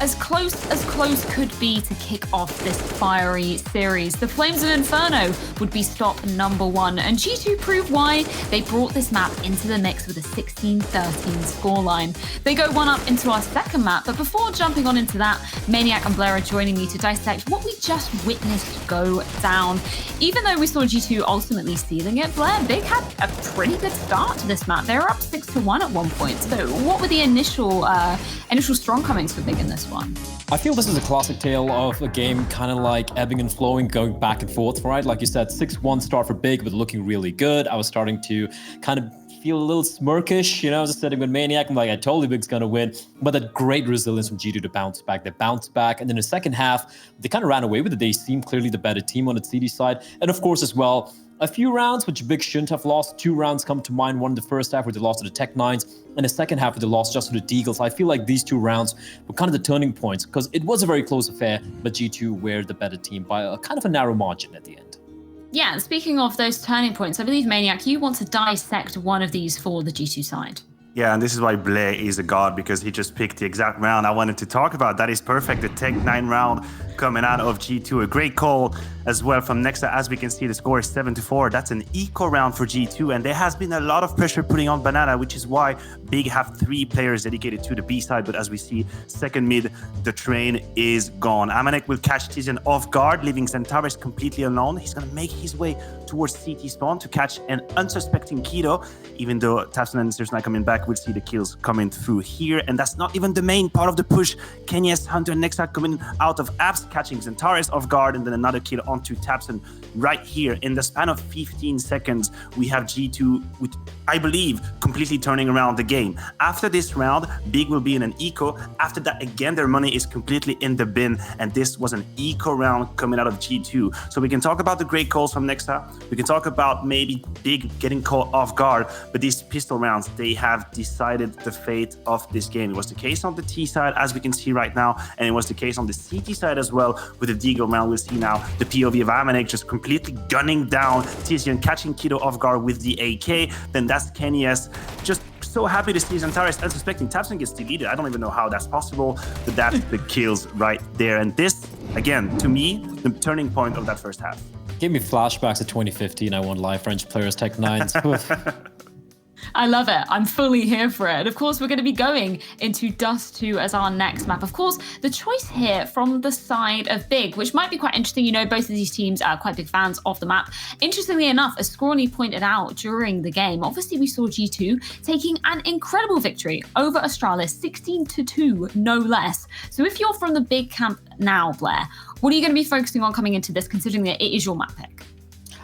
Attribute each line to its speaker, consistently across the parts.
Speaker 1: as close could be to kick off this fiery series. The Flames of Inferno would be stop #1, and G2 proved why they brought this map into the mix with a 16-13 scoreline. They go one up into our second map, but before jumping on into that, Maniac and Blair are joining me to dissect what we just witnessed go down. Even though we saw G2 ultimately sealing it, Blair, Big had a pretty good start to this map. They were up 6-1 at one point. So what were the initial strong comings for Big in this one?
Speaker 2: I feel this is a classic tale of a game kind of like ebbing and flowing, going back and forth, right? Like you said, 6-1 start for Big, but looking really good. I was starting to kind of feel a little smirkish, you know, just sitting with Maniac. I'm like, I told you Big's gonna win. But that great resilience from G2 to bounce back. They bounced back, and then in the second half, they kind of ran away with it. They seemed clearly the better team on the CD side. And of course, as well, a few rounds which Big shouldn't have lost. 2 rounds come to mind. One in the first half where they lost to the Tech-9s, and the second half where they lost just to the Deagles. I feel like these 2 rounds were kind of the turning points, because it was a very close affair, but G2 were the better team by a kind of a narrow margin at the end.
Speaker 1: Yeah, speaking of those turning points, I believe, Maniac, you want to dissect one of these for the G2 side.
Speaker 3: Yeah, and this is why Blair is a god, because he just picked the exact round I wanted to talk about. That is perfect. The Tech-9 round coming out of G2. A great call as well from Nexa. As we can see, the score is 7-4. That's an eco round for G2, and there has been a lot of pressure putting on Banana, which is why Big have 3 players dedicated to the B side. But as we see, second mid, the train is gone. Amanek will catch Tizian off guard, leaving Centaurus completely alone. He's going to make his way towards CT spawn to catch an unsuspecting Kido, even though Tapson and Sersnai coming back, we'll see the kills coming through here. And that's not even the main part of the push. Kenyes, Hunter, and Nexa coming out of apps, catching Centaurus off guard, and then another kill onto Tapson right here. In the span of 15 seconds, we have G2, which I believe, completely turning around the game. After this round, Big will be in an eco. After that, again, their money is completely in the bin, and this was an eco round coming out of G2. So we can talk about the great calls from Nexa. We can talk about maybe Big getting caught off guard, but these pistol rounds, they have decided the fate of this game. It was the case on the T side, as we can see right now, and it was the case on the CT side as well with the Deagle round. We'll see now the POV of Amanek just completely gunning down Tizian, catching Kido off guard with the AK. Then that's Kenyes. Just so happy to see Centaurus unsuspecting. Tapson gets deleted. I don't even know how that's possible, but that's the kills right there. And this, again, to me, the turning point of that first half.
Speaker 2: Gave me flashbacks to 2015. I won live French players Tech-9s.
Speaker 1: I love it. I'm fully here for it. And of course, we're going to be going into Dust 2 as our next map. Of course, the choice here from the side of Big, which might be quite interesting. You know, both of these teams are quite big fans of the map. Interestingly enough, as Scrawny pointed out during the game, obviously we saw G2 taking an incredible victory over Astralis, 16-2, no less. So if you're from the Big camp now, Blair, what are you going to be focusing on coming into this, considering that it is your map pick?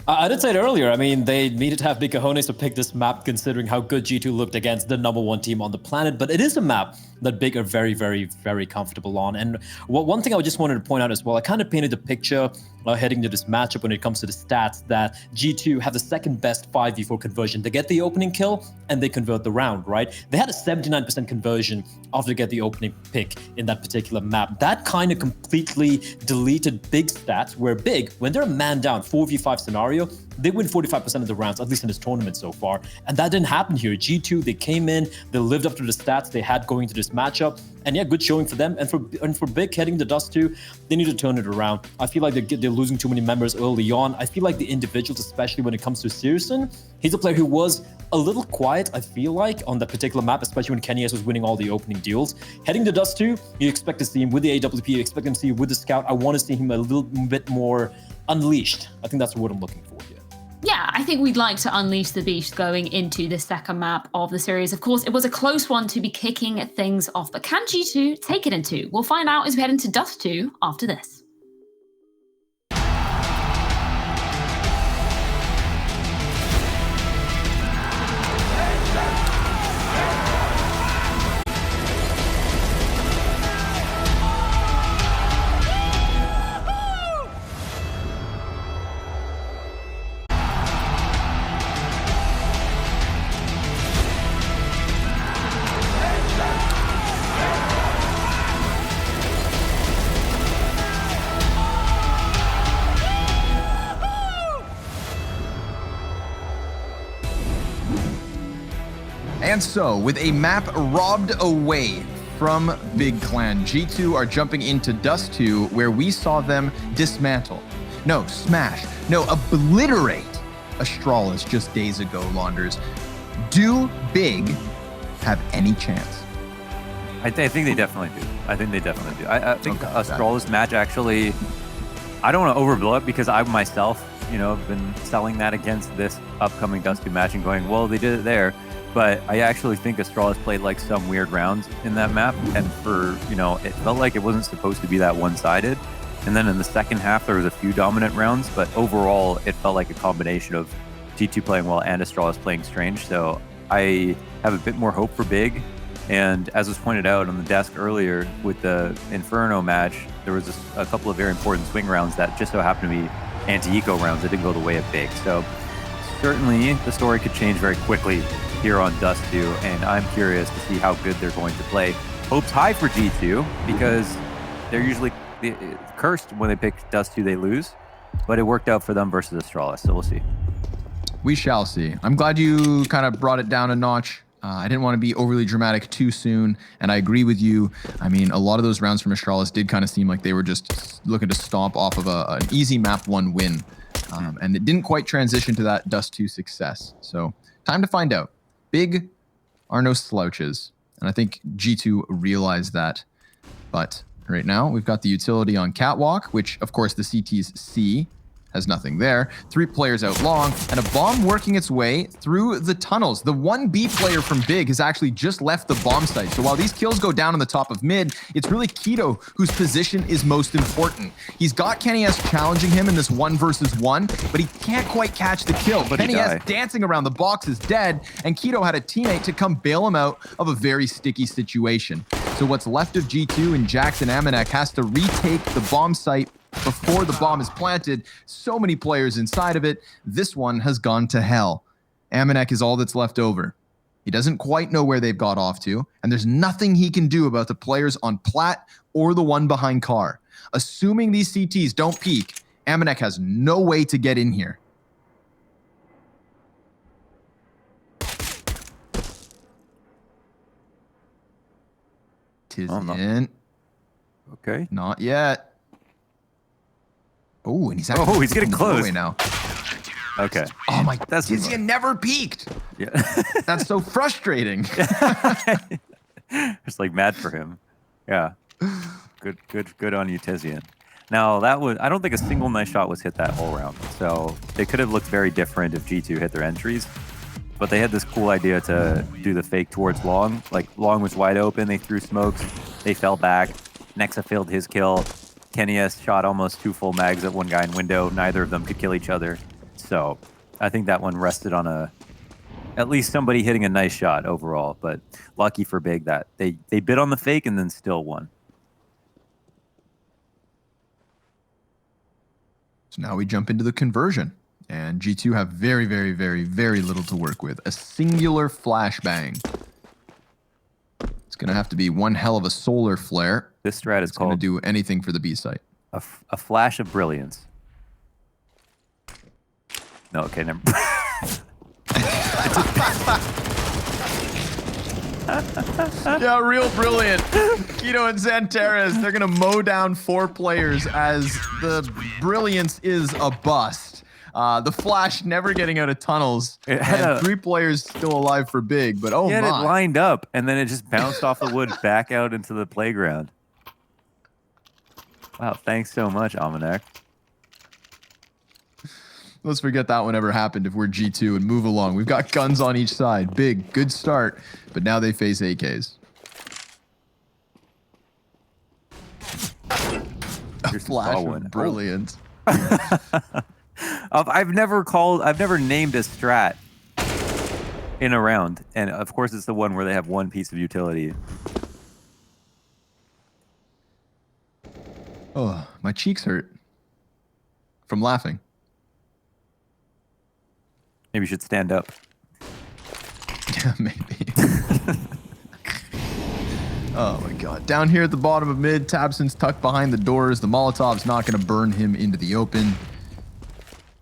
Speaker 2: I did say it earlier. I mean, they needed to have big cojones to pick this map, considering how good G2 looked against the #1 team on the planet. But it is a map that Big are very, very, very comfortable on. And one thing I just wanted to point out as well, I kind of painted the picture heading to this matchup when it comes to the stats that G2 have the second best 5v4 conversion. They get the opening kill and they convert the round, right? They had a 79% conversion after they get the opening pick in that particular map. That kind of completely deleted Big stats, where Big, when they're a man down 4v5 scenario, they win 45% of the rounds, at least in this tournament so far. And that didn't happen here. G2, they came in, they lived up to the stats they had going into this matchup. And yeah, good showing for them. And for Big heading to Dust 2, they need to turn it around. I feel like they're losing too many members early on. I feel like the individuals, especially when it comes to Searson, he's a player who was a little quiet, I feel like, on that particular map, especially when Kenyes was winning all the opening deals. Heading to Dust 2, you expect to see him with the AWP, you expect him to see him with the Scout. I want to see him a little bit more unleashed. I think that's what I'm looking for here.
Speaker 1: Yeah, I think we'd like to unleash the beast going into the second map of the series. Of course, it was a close one to be kicking things off, but can G2 take it in 2? We'll find out as we head into Dust 2 after this.
Speaker 4: And so, with a map robbed away from Big Clan. G2 are jumping into Dust 2, where we saw them dismantle. No, smash. No, obliterate Astralis just days ago, Launders. Do Big have any chance?
Speaker 5: I think they definitely do. I think Astralis match actually, I don't want to overblow it because I myself, have been selling that against this upcoming Dust 2 match and going, well, they did it there. But I actually think Astralis played like some weird rounds in that map. And it felt like it wasn't supposed to be that one-sided. And then in the second half, there was a few dominant rounds. But overall, it felt like a combination of G2 playing well and Astralis playing strange. So I have a bit more hope for Big. And as was pointed out on the desk earlier with the Inferno match, there was a couple of very important swing rounds that just so happened to be anti-eco rounds that didn't go the way of Big. So certainly the story could change very quickly here on Dust 2, and I'm curious to see how good they're going to play. Hope's high for G2 because they're usually cursed when they pick Dust 2, they lose. But it worked out for them versus Astralis, so we'll see.
Speaker 4: We shall see. I'm glad you kind of brought it down a notch. I didn't want to be overly dramatic too soon, and I agree with you. I mean, a lot of those rounds from Astralis did kind of seem like they were just looking to stomp off of an easy map 1 win, and it didn't quite transition to that Dust 2 success. So, time to find out. Big are no slouches, and I think G2 realized that. But right now, we've got the utility on Catwalk, which, of course, the CTs see. Has nothing there. 3 players out long, and a bomb working its way through the tunnels. The 1B player from Big has actually just left the bomb site. So while these kills go down on the top of mid, it's really Keto whose position is most important. He's got Kenny S challenging him in this 1 versus 1, but he can't quite catch the kill. But Kenny S dancing around the box is dead, and Keto had a teammate to come bail him out of a very sticky situation. So what's left of G2 and Jackson Amanek has to retake the bomb site before the bomb is planted. So many players inside of it. This one has gone to hell. Amanek is all that's left over. He doesn't quite know where they've got off to, and there's nothing he can do about the players on Plat or the one behind Car. Assuming these CTs don't peek, Amanek has no way to get in here. Tizian.
Speaker 5: Okay.
Speaker 4: Not yet. Oh, and he's actually
Speaker 5: he's getting close
Speaker 4: now.
Speaker 5: Okay.
Speaker 4: Oh my, Tizian never peaked.
Speaker 5: Yeah.
Speaker 4: That's so frustrating.
Speaker 5: Just like mad for him. Yeah. Good on you, Tizian. Now I don't think a single nice shot was hit that whole round. So they could have looked very different if G2 hit their entries. But they had this cool idea to do the fake towards Long. Like Long was wide open, they threw smokes, they fell back. Nexa failed his kill. Kenny S shot almost 2 full mags at one guy in window. Neither of them could kill each other. So I think that one rested on at least somebody hitting a nice shot overall. But lucky for Big that they bid on the fake and then still won.
Speaker 4: So now we jump into the conversion. And G2 have very, very, very, very little to work with. A singular flashbang. It's going to have to be one hell of a solar flare.
Speaker 5: This strat is called...
Speaker 4: going to do anything for the B site.
Speaker 5: A flash of brilliance. No, okay, never.
Speaker 4: Yeah, real brilliant. Keto and Xantares, they're going to mow down 4 players as the brilliance is a bust. The flash never getting out of tunnels. And 3 players still alive for Big, but oh my.
Speaker 5: It lined up, and then it just bounced off the wood back out into the playground. Wow, thanks so much, Amanek.
Speaker 4: Let's forget that one ever happened if we're G2 and move along. We've got guns on each side. Big, good start, but now they face AKs. A flash of brilliance.
Speaker 5: I've never named a strat in a round, and of course it's the one where they have one piece of utility.
Speaker 4: Oh, my cheeks hurt from laughing.
Speaker 5: Maybe you should stand up.
Speaker 4: Yeah, maybe. Oh my god. Down here at the bottom of mid, Tabson's tucked behind the doors. The Molotov's not going to burn him into the open.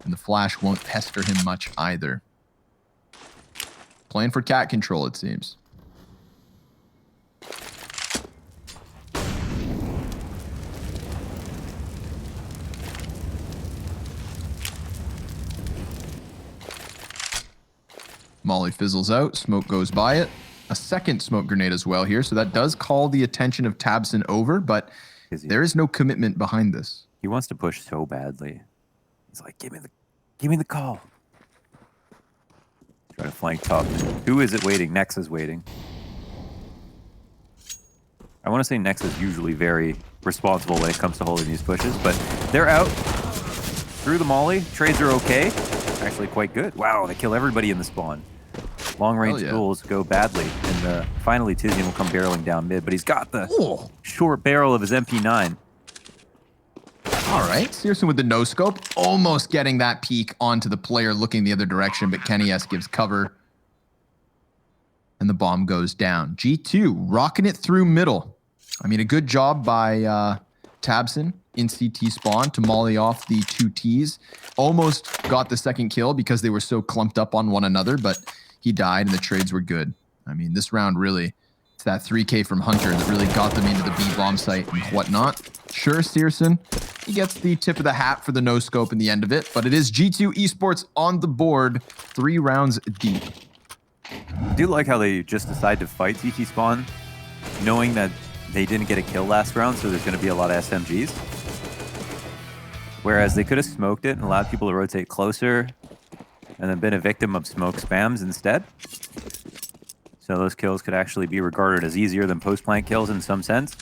Speaker 4: And the flash won't pester him much either. Playing for cat control, it seems. Molly fizzles out. Smoke goes by it. A second smoke grenade as well here. So that does call the attention of tabseN over, but there is no commitment behind this.
Speaker 5: He wants to push so badly. He's like, give me the call. Try to flank top. Who is it waiting? Nex is waiting. I want to say Nex is usually very responsible when it comes to holding these pushes, but they're out through the molly. Trades are okay. Actually quite good. Wow, they kill everybody in the spawn. Long-range duels go badly, and finally Tizian will come barreling down mid, but he's got the short barrel of his MP9.
Speaker 4: All right, searsson with the no-scope, almost getting that peek onto the player looking the other direction, but kennyS gives cover, and the bomb goes down. G2 rocking it through middle. I mean, a good job by tabseN in CT spawn to molly off the 2 Ts. Almost got the second kill because they were so clumped up on one another, but he died and the trades were good. I mean, this round really, it's that 3K from Hunter that really got them into the B bomb site and whatnot. Sure, searsson, he gets the tip of the hat for the no-scope in the end of it, but it is G2 Esports on the board, 3 rounds deep.
Speaker 5: I do like how they just decide to fight CT spawn, knowing that they didn't get a kill last round, so there's going to be a lot of SMGs. Whereas they could have smoked it and allowed people to rotate closer and then been a victim of smoke spams instead. So those kills could actually be regarded as easier than post-plant kills in some sense.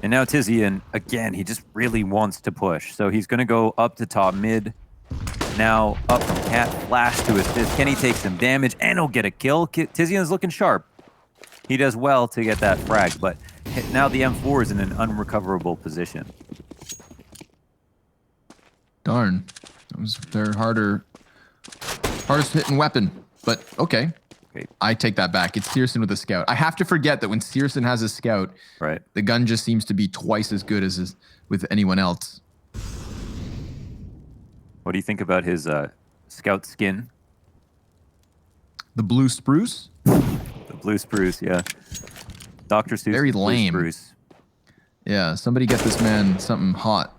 Speaker 5: And now Tizian, again, he just really wants to push. So he's going to go up to top mid. Now up from Cat, flash to assist. Kenny takes some damage and he'll get a kill. Tizian's looking sharp. He does well to get that frag, but now the M4 is in an unrecoverable position.
Speaker 4: Darn. That was their hardest hitting weapon, but okay. I take that back. It's searsson with a scout. I have to forget that when searsson has a scout,
Speaker 5: right,
Speaker 4: the gun just seems to be twice as good as with anyone else.
Speaker 5: What do you think about his scout skin?
Speaker 4: The blue spruce?
Speaker 5: The blue spruce, yeah. Dr. Seuss.
Speaker 4: Very lame.
Speaker 5: Spruce.
Speaker 4: Yeah, somebody get this man something hot.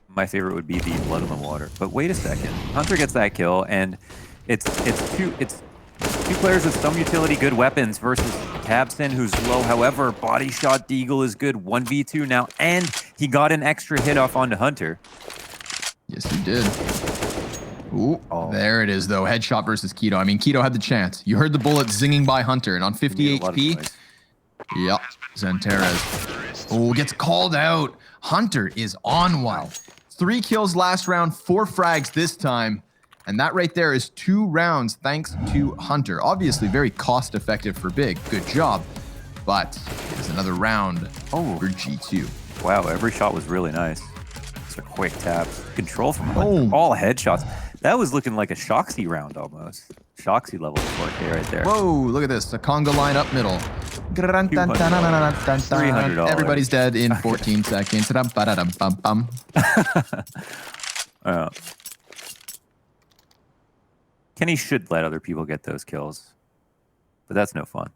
Speaker 5: My favorite would be the blood on the water. But wait a second. Hunter gets that kill, and it's two players with some utility, good weapons versus tabseN, who's low. However, body shot Deagle is good. 1v2 now, and he got an extra hit off onto Hunter.
Speaker 4: Yes, he did. Ooh, there it is, though. Headshot versus Keto. I mean, Keto had the chance. You heard the bullet zinging by Hunter, and on 50 HP, yep, Xantares. Oh, gets called out. Hunter is on one. 3 kills last round, 4 frags this time. And that right there is 2 rounds thanks to Hunter. Obviously very cost-effective for Big. Good job. But it's another round for G2.
Speaker 5: Wow, every shot was really nice. Just a quick tap. Control from Hunter. All headshots. That was looking like a Shoxy round almost. Shoxy level 4K right there.
Speaker 4: Whoa, look at this. The Conga line up middle.
Speaker 5: $300.
Speaker 4: Everybody's dead in 14 seconds.
Speaker 5: Kenny should let other people get those kills, but that's no fun.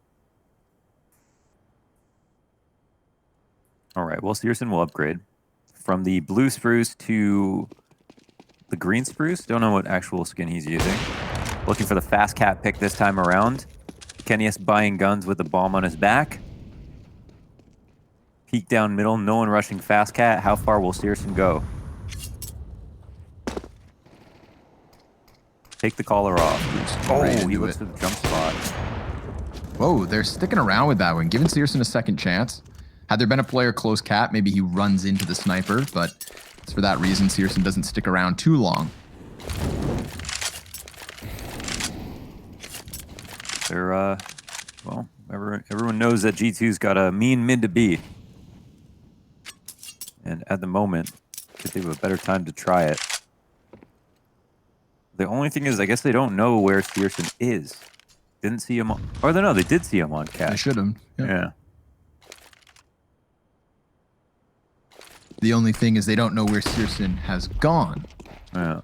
Speaker 5: All right, well, searsson will upgrade from the blue spruce to the green spruce. Don't know what actual skin he's using. Looking for the fast cat pick this time around. kennyS buying guns with the bomb on his back. Peek down middle, no one rushing fast cat. How far will searsson go? Take the collar off. Oh, he looks for the jump spot.
Speaker 4: Whoa, they're sticking around with that one, giving searsson a second chance. Had there been a player close cat, maybe he runs into the sniper, but it's for that reason searsson doesn't stick around too long.
Speaker 5: They're, well, everyone knows that G2's got a mean mid to B. And at the moment, I think they have a better time to try it. The only thing is, I guess they don't know where searsson is. Didn't see him on... Or no, they did see him on cat.
Speaker 4: They should have.
Speaker 5: Yeah.
Speaker 4: The only thing is they don't know where searsson has gone.
Speaker 5: Yeah.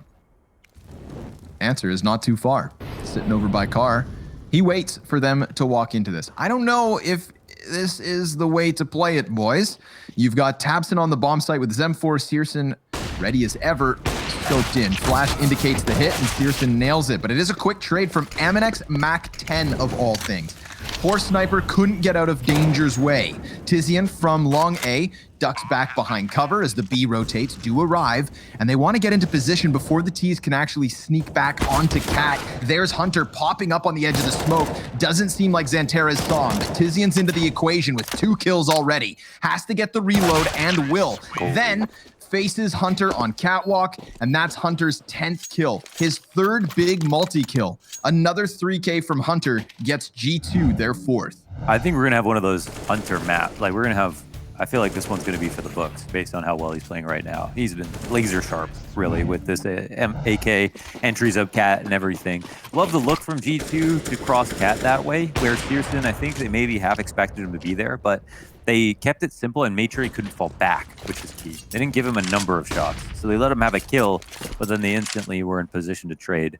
Speaker 4: Answer is not too far. Sitting over by car. He waits for them to walk into this. I don't know if this is the way to play it, boys. You've got tabseN on the bomb site with Zem4, searsson ready as ever. scoped in. Flash indicates the hit, and Searson nails it. But it is a quick trade from Aminek's Mac 10 of all things. Poor Sniper couldn't get out of danger's way. Tizian from long A ducks back behind cover as the B rotates do arrive, and they want to get into position before the T's can actually sneak back onto Cat. There's Hunter popping up on the edge of the smoke. Doesn't seem like Xanterra's saw him, but Tizian's into the equation with 2 kills already. Has to get the reload and will. Then faces Hunter on Catwalk, and that's Hunter's 10th kill. His 3rd big multi-kill. Another 3K from Hunter gets G2 their 4th.
Speaker 5: I think we're going to have one of those Hunter maps. Like, we're going to have, I feel like this one's going to be for the books based on how well he's playing right now. He's been laser sharp, really, with this AK, entries of Cat and everything. Love the look from G2 to cross Cat that way, where Searson, I think they maybe half expected him to be there, but they kept it simple and made sure he couldn't fall back, which is key. They didn't give him a number of shots, so they let him have a kill, but then they instantly were in position to trade.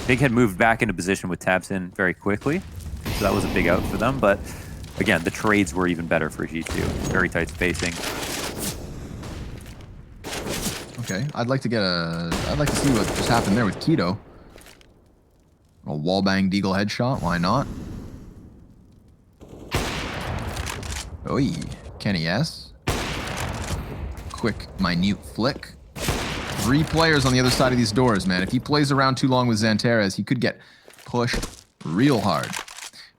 Speaker 5: Big had moved back into position with Tabson very quickly, so that was a big out for them, but again, the trades were even better for G2. Very tight spacing.
Speaker 4: Okay, I'd like to see what just happened there with Keto. A wallbang Deagle headshot, why not? Oi, Kenny S. Quick, minute flick. 3 players on the other side of these doors, man. If he plays around too long with Xanterras, he could get pushed real hard.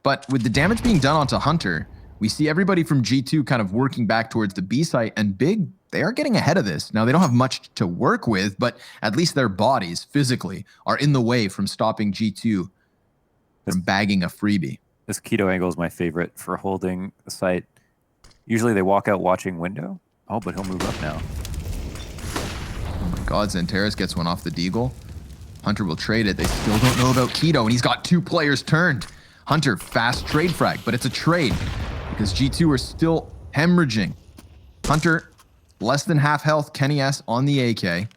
Speaker 4: But with the damage being done onto Hunter, we see everybody from G2 kind of working back towards the B site, and Big, they are getting ahead of this. Now, they don't have much to work with, but at least their bodies, physically, are in the way from stopping G2 from bagging a freebie.
Speaker 5: This Keto angle is my favorite for holding the site. Usually they walk out watching window. Oh, but he'll move up now.
Speaker 4: Oh my god, Xanterras gets one off the Deagle. Hunter will trade it. They still don't know about Keto, and he's got 2 players turned. Hunter, fast trade frag, but it's a trade because G2 are still hemorrhaging. Hunter, less than half health. Kenny S on the AK.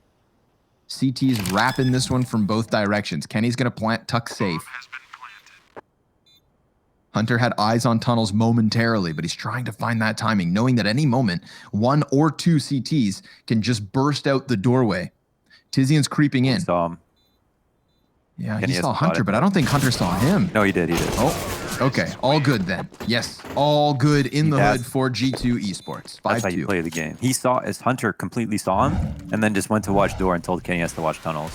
Speaker 4: CT's wrapping this one from both directions. Kenny's going to plant tuck safe. Hunter had eyes on tunnels momentarily, but he's trying to find that timing, knowing that any moment, 1 or 2 CTs can just burst out the doorway. Tizian's creeping in.
Speaker 5: Saw him.
Speaker 4: Yeah, he saw Hunter, but I don't think Hunter saw him.
Speaker 5: No, he did.
Speaker 4: Oh, okay. All good then. Yes, all good in the hood for G2 Esports. 5-2.
Speaker 5: That's how you play the game. He saw, as Hunter completely saw him, and then just went to watch door and told Kenny has to watch tunnels.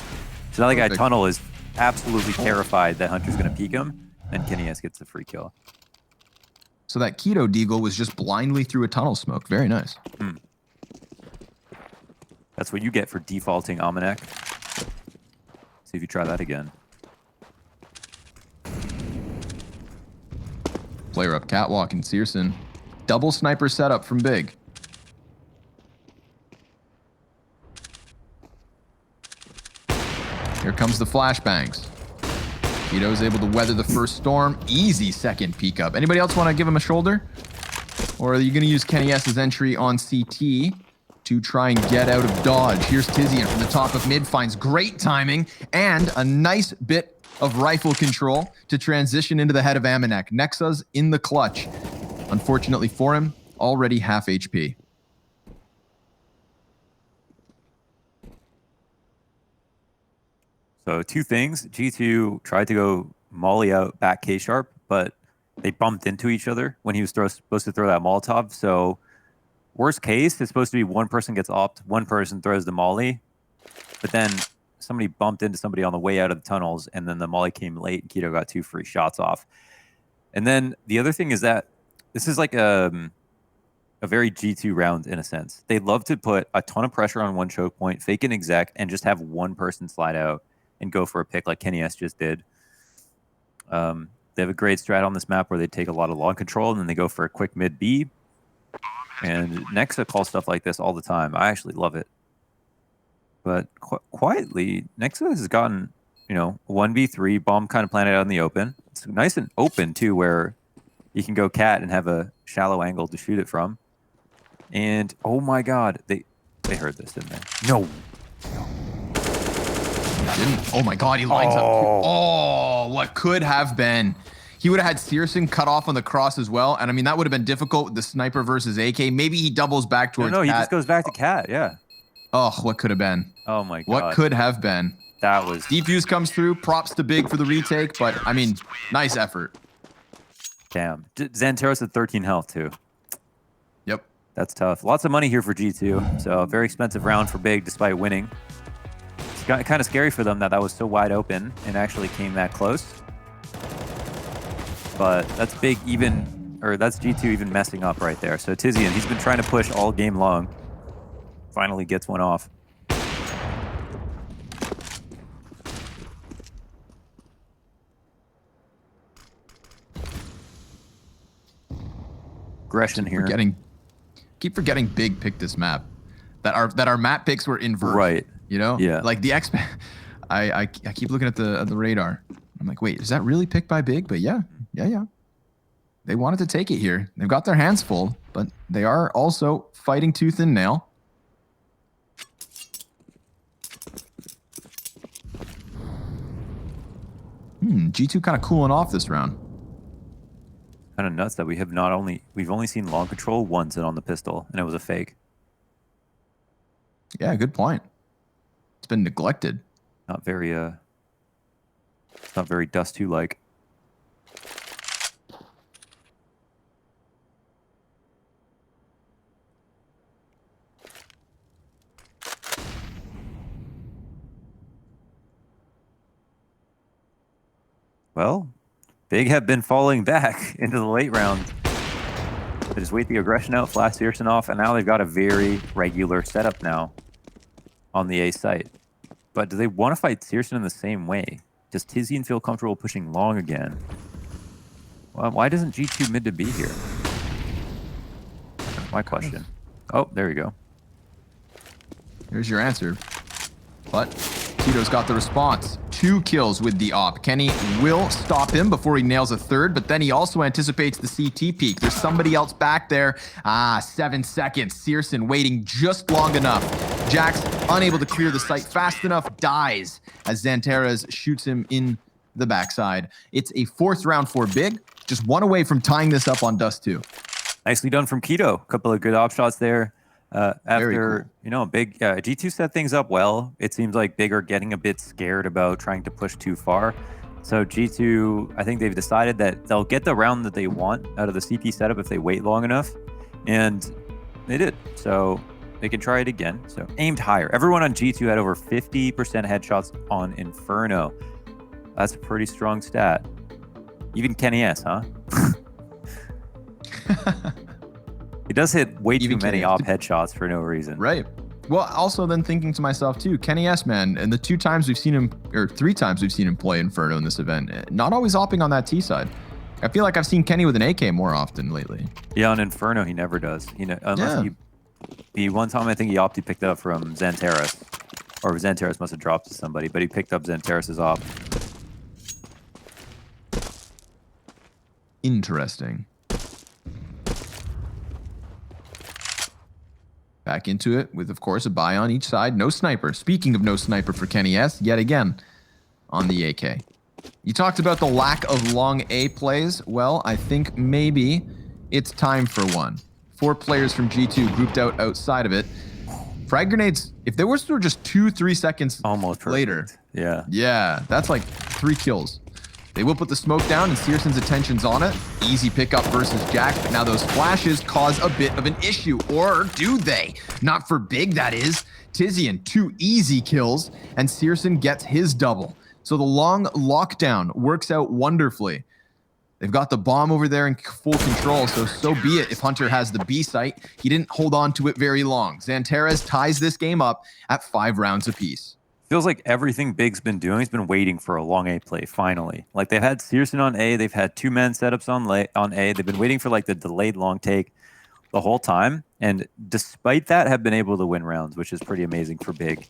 Speaker 5: So now the guy Tunnel is absolutely terrified that Hunter's going to peek him, and Kenny S gets the free kill.
Speaker 4: So that Keto Deagle was just blindly through a tunnel smoke. Very nice.
Speaker 5: That's what you get for defaulting Aminek. See if you try that again.
Speaker 4: Player up Catwalk and Searson. Double sniper setup from Big. Here comes the flashbangs. Keto's able to weather the first storm. Easy second peek up. Anybody else want to give him a shoulder? Or are you going to use Kenny S's entry on CT to try and get out of dodge? Here's Tizian from the top of mid, finds great timing and a nice bit of rifle control to transition into the head of Aminek. Nexa's in the clutch. Unfortunately for him, already half HP.
Speaker 5: So 2 things. G2 tried to go molly out back K-Sharp, but they bumped into each other when he was supposed to throw that Molotov. So worst case, it's supposed to be one person gets opt, one person throws the molly, but then somebody bumped into somebody on the way out of the tunnels, and then the molly came late, and Keto got 2 free shots off. And then the other thing is that this is like a very G2 round in a sense. They love to put a ton of pressure on one choke point, fake an exec, and just have one person slide out and go for a pick like Kenny S just did. They have a great strat on this map where they take a lot of long control and then they go for a quick mid B. And Nexa calls stuff like this all the time. I actually love it. But quietly, Nexa has gotten, 1v3 bomb kind of planted out in the open. It's nice and open too, where you can go cat and have a shallow angle to shoot it from. And oh my god, they heard this, didn't they? No.
Speaker 4: Didn't. Oh my god, he lines up. Oh, what could have been. He would have had Searson cut off on the cross as well. And I mean, that would have been difficult with the sniper versus AK. Maybe he doubles back towards
Speaker 5: No, he
Speaker 4: Cat.
Speaker 5: just goes back to cat, yeah.
Speaker 4: Oh, what could have been?
Speaker 5: Oh my god.
Speaker 4: What could have been?
Speaker 5: That was
Speaker 4: Defuse comes through. Props to Big for the retake, but I mean, nice effort.
Speaker 5: damn. Xanteros at 13 health too.
Speaker 4: Yep.
Speaker 5: That's tough. Lots of money here for G2. So a very expensive round for Big despite winning. It's kind of scary for them that was so wide open and actually came that close. But that's Big even, or that's G2 even messing up right there. So Tizian, he's been trying to push all game long. Finally gets one off. Aggression here.
Speaker 4: Keep forgetting Big picked this map. That our map picks were inverted.
Speaker 5: Right.
Speaker 4: You know?
Speaker 5: Yeah.
Speaker 4: Like the I keep looking at the radar. I'm like, wait, is that really picked by Big? But yeah. They wanted to take it here. They've got their hands full, but they are also fighting tooth and nail. G2 kind of cooling off this round.
Speaker 5: Kind of nuts that we've only seen long control once and on the pistol, and it was a fake.
Speaker 4: Yeah, good point. It's been neglected.
Speaker 5: Not very Dust 2 like. Well, Big have been falling back into the late round. They just wait the aggression out, flash Searson off, and now they've got a very regular setup now on the A site. But do they want to fight Searson in the same way? Does Tizian feel comfortable pushing long again? Well, why doesn't G2 mid to be here? That's my question. Oh, there you go.
Speaker 4: Here's your answer. But Tito's got the response. 2 kills with the op. Kenny will stop him before he nails a third, but then he also anticipates the CT peak. There's somebody else back there. 7 seconds. Searson waiting just long enough. Jax, unable to clear the site fast enough, dies as Xanteros shoots him in the backside. It's a 4th round for Big. Just one away from tying this up on Dust 2.
Speaker 5: Nicely done from Keto. A couple of good op shots there. After,
Speaker 4: cool.
Speaker 5: Big, G2 set things up well. It seems like Big are getting a bit scared about trying to push too far. So G2, I think they've decided that they'll get the round that they want out of the CT setup if they wait long enough. And they did. So they can try it again. So aimed higher. Everyone on G2 had over 50% headshots on Inferno. That's a pretty strong stat. Even Kenny S, huh? He does hit way too many op headshots for no reason.
Speaker 4: Right. Well, also then thinking to myself too, Kenny S, man, and the 2 times we've seen him, or 3 times we've seen him play Inferno in this event, not always opping on that T side. I feel like I've seen Kenny with an AK more often lately.
Speaker 5: Yeah, on Inferno he never does. Unless the one time I think he opted picked up from Xanteros, or Xanteros must have dropped to somebody, but he picked up Xanteros' op.
Speaker 4: Interesting. Back into it with, of course, a buy on each side. No sniper. Speaking of no sniper for Kenny S, yet again on the AK. You talked about the lack of long A plays. Well, I think maybe it's time for one. 4 players from G2 grouped out outside of it. Frag grenades, if they were just 2-3 seconds
Speaker 5: almost
Speaker 4: later.
Speaker 5: Yeah.
Speaker 4: Yeah, that's like 3 kills. They will put the smoke down and Searson's attention's on it. Easy pickup versus Jax, but now those flashes cause a bit of an issue. Or do they? Not for Big, that is. Tizian, 2 easy kills, and Searson gets his double. So the long lockdown works out wonderfully. They've got the bomb over there in full control, so be it if Hunter has the B site. He didn't hold on to it very long. Xanteros ties this game up at 5 rounds apiece.
Speaker 5: Feels like everything Big's been doing has been waiting for a long A play, finally. Like, they've had Searson on A, they've had 2-man setups on A, they've been waiting for, like, the delayed long take the whole time, and despite that, have been able to win rounds, which is pretty amazing for Big.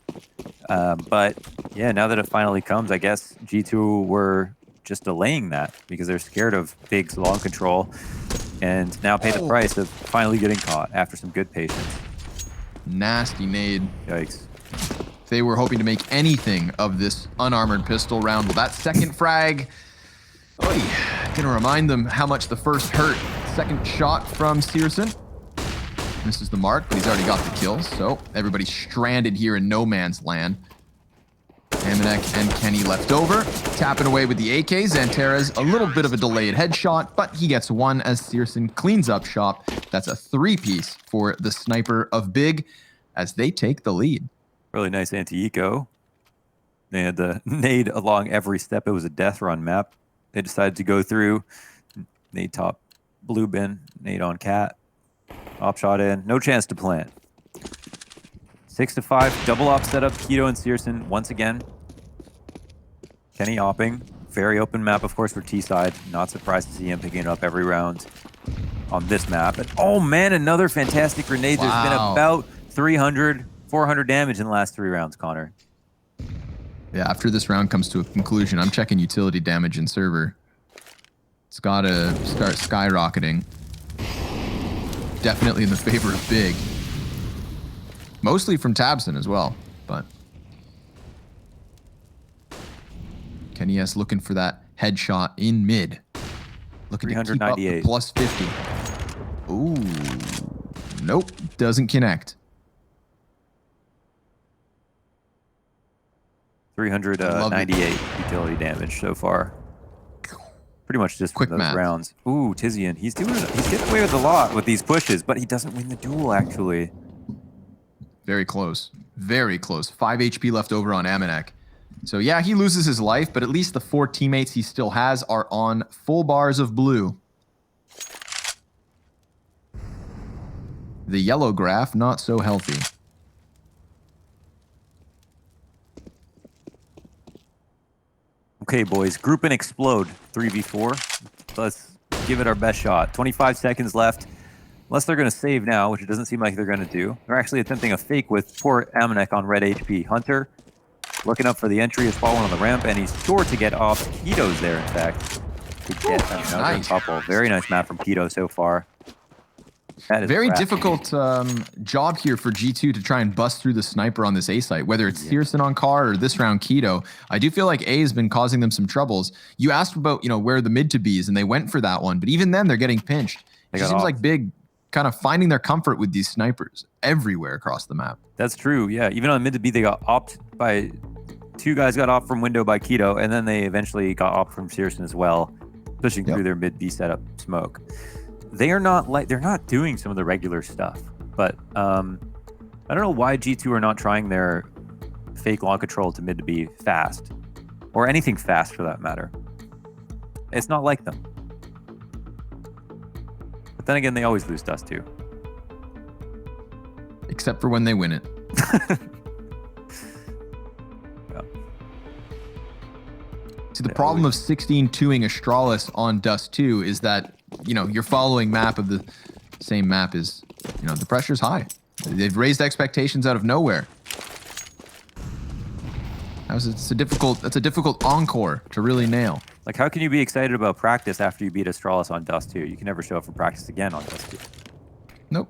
Speaker 5: But, yeah, now that it finally comes, I guess G2 were just delaying that because they're scared of Big's long control, and now pay the price of finally getting caught after some good patience.
Speaker 4: Nasty nade.
Speaker 5: Yikes.
Speaker 4: They were hoping to make anything of this unarmored pistol round. Well, that second frag, gonna remind them how much the first hurt. Second shot from Searson. Misses the mark, but he's already got the kill. So everybody's stranded here in no man's land. Amanek and Kenny left over, tapping away with the AK. Xanterez, a little bit of a delayed headshot, but he gets one as Searson cleans up shop. That's a 3-piece for the sniper of Big as they take the lead.
Speaker 5: Really nice anti-eco. They had the nade along every step. It was a death run map. They decided to go through. Nade top blue bin, nade on cat. Op shot in, no chance to plant. 6-5, double op setup, Keto and Searson once again. Kenny opping, very open map, of course, for T-side. Not surprised to see him picking it up every round on this map. And oh man, another fantastic grenade. There's been about 300, 400 damage in the last 3 rounds, Connor.
Speaker 4: Yeah, after this round comes to a conclusion, I'm checking utility damage in server. It's gotta start skyrocketing. Definitely in the favor of Big. Mostly from Tabson as well, but Kenny S looking for that headshot in mid. Looking to keep up the plus 50. Ooh, nope, doesn't connect.
Speaker 5: 398 utility damage so far. Pretty much just
Speaker 4: quick
Speaker 5: those
Speaker 4: math.
Speaker 5: rounds. Ooh, Tizian, he's getting away with a lot with these pushes, but he doesn't win the duel actually.
Speaker 4: Very close. Very close. 5 HP left over on Amanek. So yeah, he loses his life, but at least the 4 teammates he still has are on full bars of blue. The yellow graph, not so healthy.
Speaker 5: Okay, boys, group and explode. 3v4. Let's give it our best shot. 25 seconds left. Unless they're going to save now, which it doesn't seem like they're going to do. They're actually attempting a fake with poor Amanek on red HP. Hunter looking up for the entry, is following on the ramp, and he's sure to get off. Keto's there, in fact, to get another couple. Very nice map from Keto so far. That is
Speaker 4: very difficult job here for G2 to try and bust through the sniper on this A site, whether it's Searson on car or this round Keto. I do feel like A has been causing them some troubles. You asked about, where the mid to be is, and they went for that one, but even then they're getting pinched. It seems like Big kind of finding their comfort with these snipers everywhere across the map.
Speaker 5: That's true, yeah. Even on mid to B, they got opt by 2 guys got off from window by Keto, and then they eventually got opt from Searson as well, pushing through their mid B setup smoke. They're not doing some of the regular stuff, but I don't know why G2 are not trying their fake long control to mid to B fast, or anything fast for that matter. It's not like them. But then again, they always lose dust too.
Speaker 4: Except for when they win it. See, the problem of 16-2ing Astralis on Dust 2 is that, you're following map of the same map is, the pressure's high. They've raised expectations out of nowhere. That's a difficult encore to really nail.
Speaker 5: Like, how can you be excited about practice after you beat Astralis on Dust 2? You can never show up for practice again on Dust 2.
Speaker 4: Nope.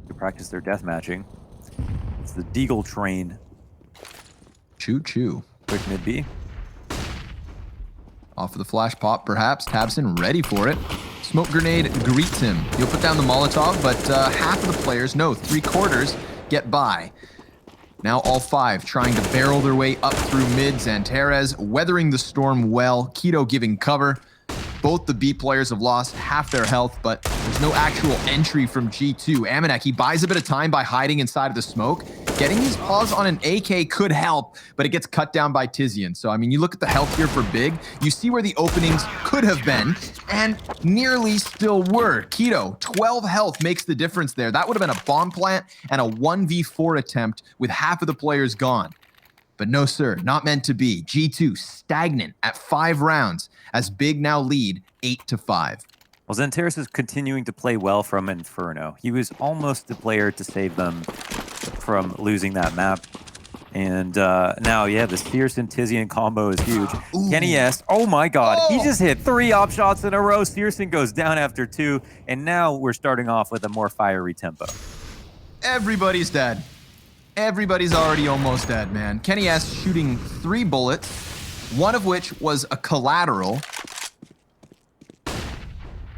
Speaker 5: To practice their death matching. It's the Deagle train.
Speaker 4: Choo choo.
Speaker 5: Quick mid B.
Speaker 4: Off of the flash pop, perhaps. Tabson ready for it. Smoke grenade greets him. He'll put down the Molotov, but half of the players, no, 3/4, get by. Now all 5 trying to barrel their way up through mid. Xanterez weathering the storm well. Keto giving cover. Both the B players have lost half their health, but there's no actual entry from G2. Amanek, he buys a bit of time by hiding inside of the smoke. Getting his paws on an AK could help, but it gets cut down by Tizian. So, you look at the health here for Big, you see where the openings could have been, and nearly still were. Keto, 12 health makes the difference there. That would have been a bomb plant and a 1v4 attempt with half of the players gone. But no, sir, not meant to be. G2 stagnant at 5 rounds as Big now lead 8-5.
Speaker 5: Well, Xanterez is continuing to play well from Inferno. He was almost the player to save them from losing that map. And now, the Searson Tizian combo is huge.
Speaker 4: Ooh.
Speaker 5: Kenny S, oh my god, he just hit 3 op shots in a row. Searson goes down after 2, and now we're starting off with a more fiery tempo.
Speaker 4: Everybody's dead. Everybody's already almost dead, man. Kenny S shooting 3 bullets, one of which was a collateral.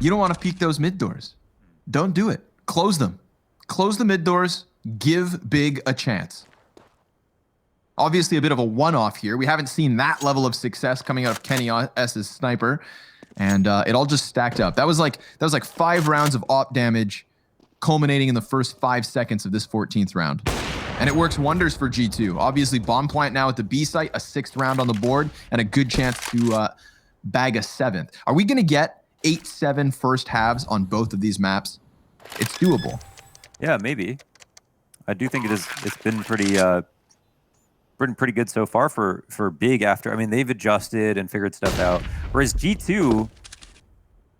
Speaker 4: You don't want to peek those mid doors. Don't do it. Close them. Close the mid doors. Give Big a chance. Obviously, a bit of a one-off here. We haven't seen that level of success coming out of Kenny S's sniper, and it all just stacked up. That was like 5 rounds of op damage, culminating in the first 5 seconds of this 14th round. And it works wonders for G2. Obviously, bomb plant now at the B site, a 6th round on the board, and a good chance to bag a 7th. Are we going to get 8-7 first halves on both of these maps? It's doable.
Speaker 5: Yeah, maybe. I do think it's been pretty good so far for Big after. I mean, they've adjusted and figured stuff out. Whereas G2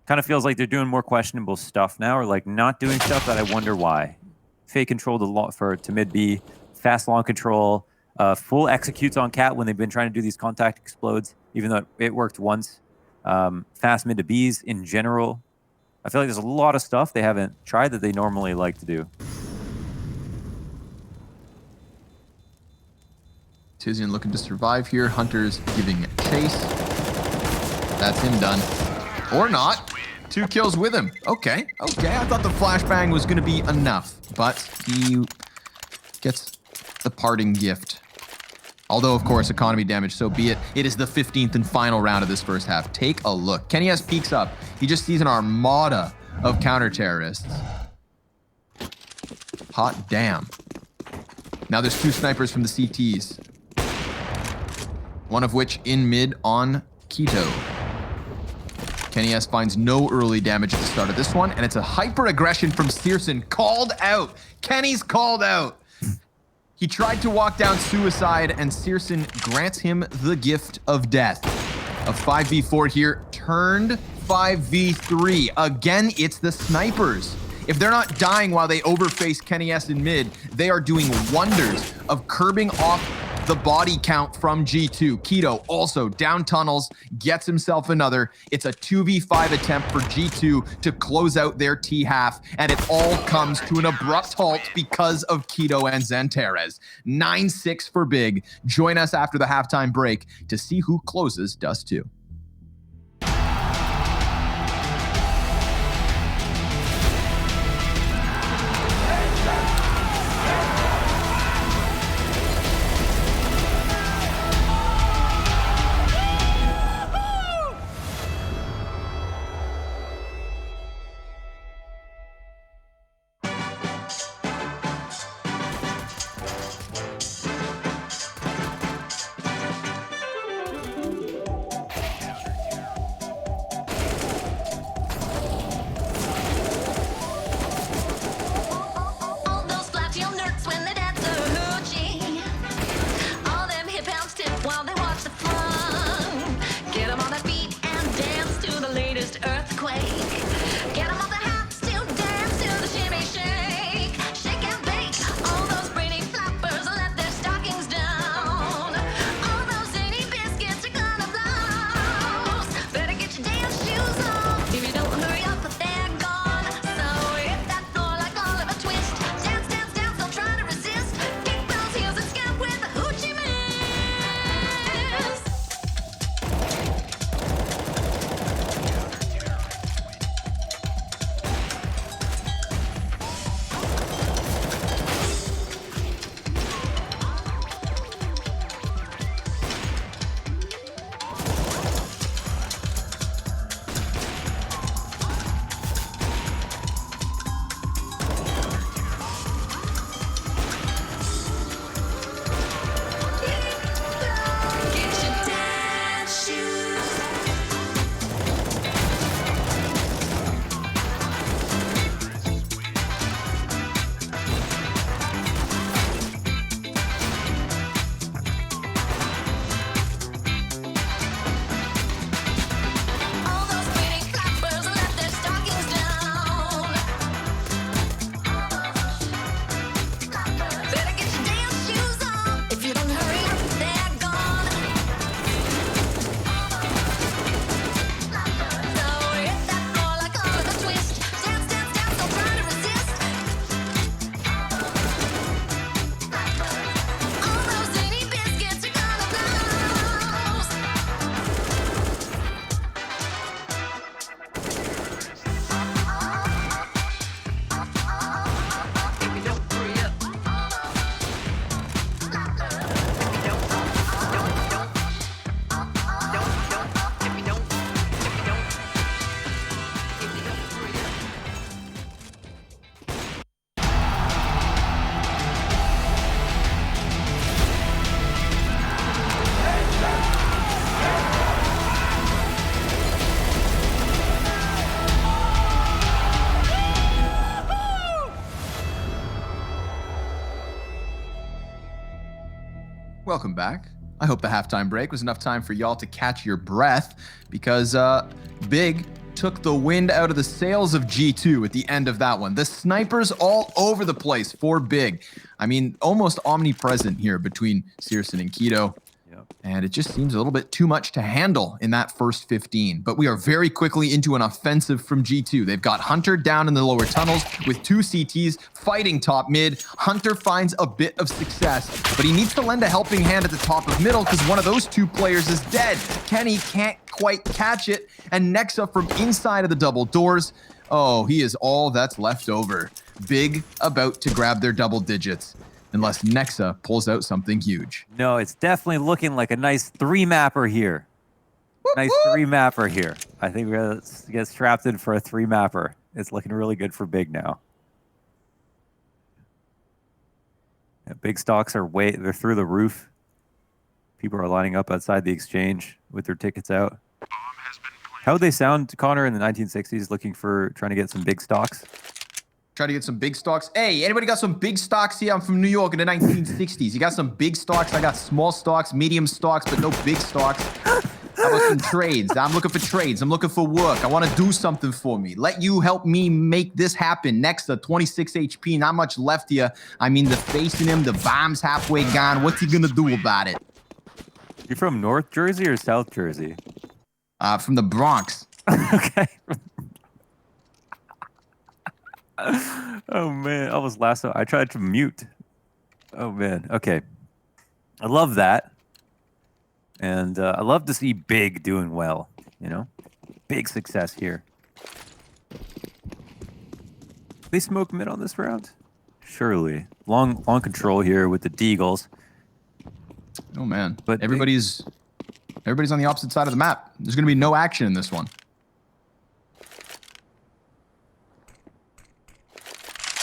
Speaker 5: kind of feels like they're doing more questionable stuff now, or like not doing stuff that I wonder why. Fake control to mid B, fast long control, full executes on Cat when they've been trying to do these contact explodes, even though it worked once. Fast mid to Bs in general. I feel like there's a lot of stuff they haven't tried that they normally like to do.
Speaker 4: Tizian looking to survive here. Hunter's giving chase. That's him done. Or not. 2 kills with him. Okay. I thought the flashbang was going to be enough, but he gets the parting gift. Although, of course, economy damage, so be it. It is the 15th and final round of this first half. Take a look. Kenny S peeks up. He just sees an armada of counter-terrorists. Hot damn. Now there's 2 snipers from the CTs. One of which in mid on Keto. Kenny S finds no early damage at the start of this one, and it's a hyper-aggression from Searson. Called out. Kenny's called out. He tried to walk down suicide, and Searson grants him the gift of death. A 5v4 here, turned 5v3. Again, it's the snipers. If they're not dying while they overface Kenny S in mid, they are doing wonders of curbing off the body count from G2. Keto also down tunnels, gets himself another. It's a 2v5 attempt for G2 to close out their T-half, and it all comes to an abrupt halt because of Keto and Xantares. 9-6 for Big. Join us after the halftime break to see who closes Dust 2. Welcome back. I hope the halftime break was enough time for y'all to catch your breath because Big took the wind out of the sails of G2 at the end of that one. The snipers all over the place for Big. I mean, almost omnipresent here between Searson and Keto. And it just seems a little bit too much to handle in that first 15. But we are very quickly into an offensive from G2. They've got Hunter down in the lower tunnels with 2 CTs fighting top mid. Hunter finds a bit of success, but he needs to lend a helping hand at the top of middle because one of those 2 players is dead. Kenny can't quite catch it. And Nexa from inside of the double doors. Oh, he is all that's left over. Big about to grab their double digits. Unless Nexa pulls out something huge.
Speaker 5: No, it's definitely looking like a nice 3-mapper here. Nice 3-mapper here. I think we're going to get strapped in for a 3-mapper. It's looking really good for Big now. Yeah, Big stocks are they're through the roof. People are lining up outside the exchange with their tickets out. How would they sound, Connor, in the 1960s, trying to get some big stocks?
Speaker 4: Try to get some big stocks. Hey, anybody got some big stocks here? I'm from New York in the 1960s. You got some big stocks? I got small stocks, medium stocks, but no big stocks. How about some trades? I'm looking for trades. I'm looking for work. I want to do something for me. Let you help me make this happen. Next, 26 HP, not much left here. I mean, the facing him, the bomb's halfway gone. What's he going to do about it?
Speaker 5: You're from North Jersey or South Jersey?
Speaker 4: From the Bronx.
Speaker 5: Okay. Oh man, I was I tried to mute. Oh man, okay. I love that. And I love to see Big doing well, you know? Big success here. They smoke mid on this round? Surely. Long control here with the Deagles.
Speaker 4: Oh man,
Speaker 5: but
Speaker 4: everybody's on the opposite side of the map. There's going to be no action in this one.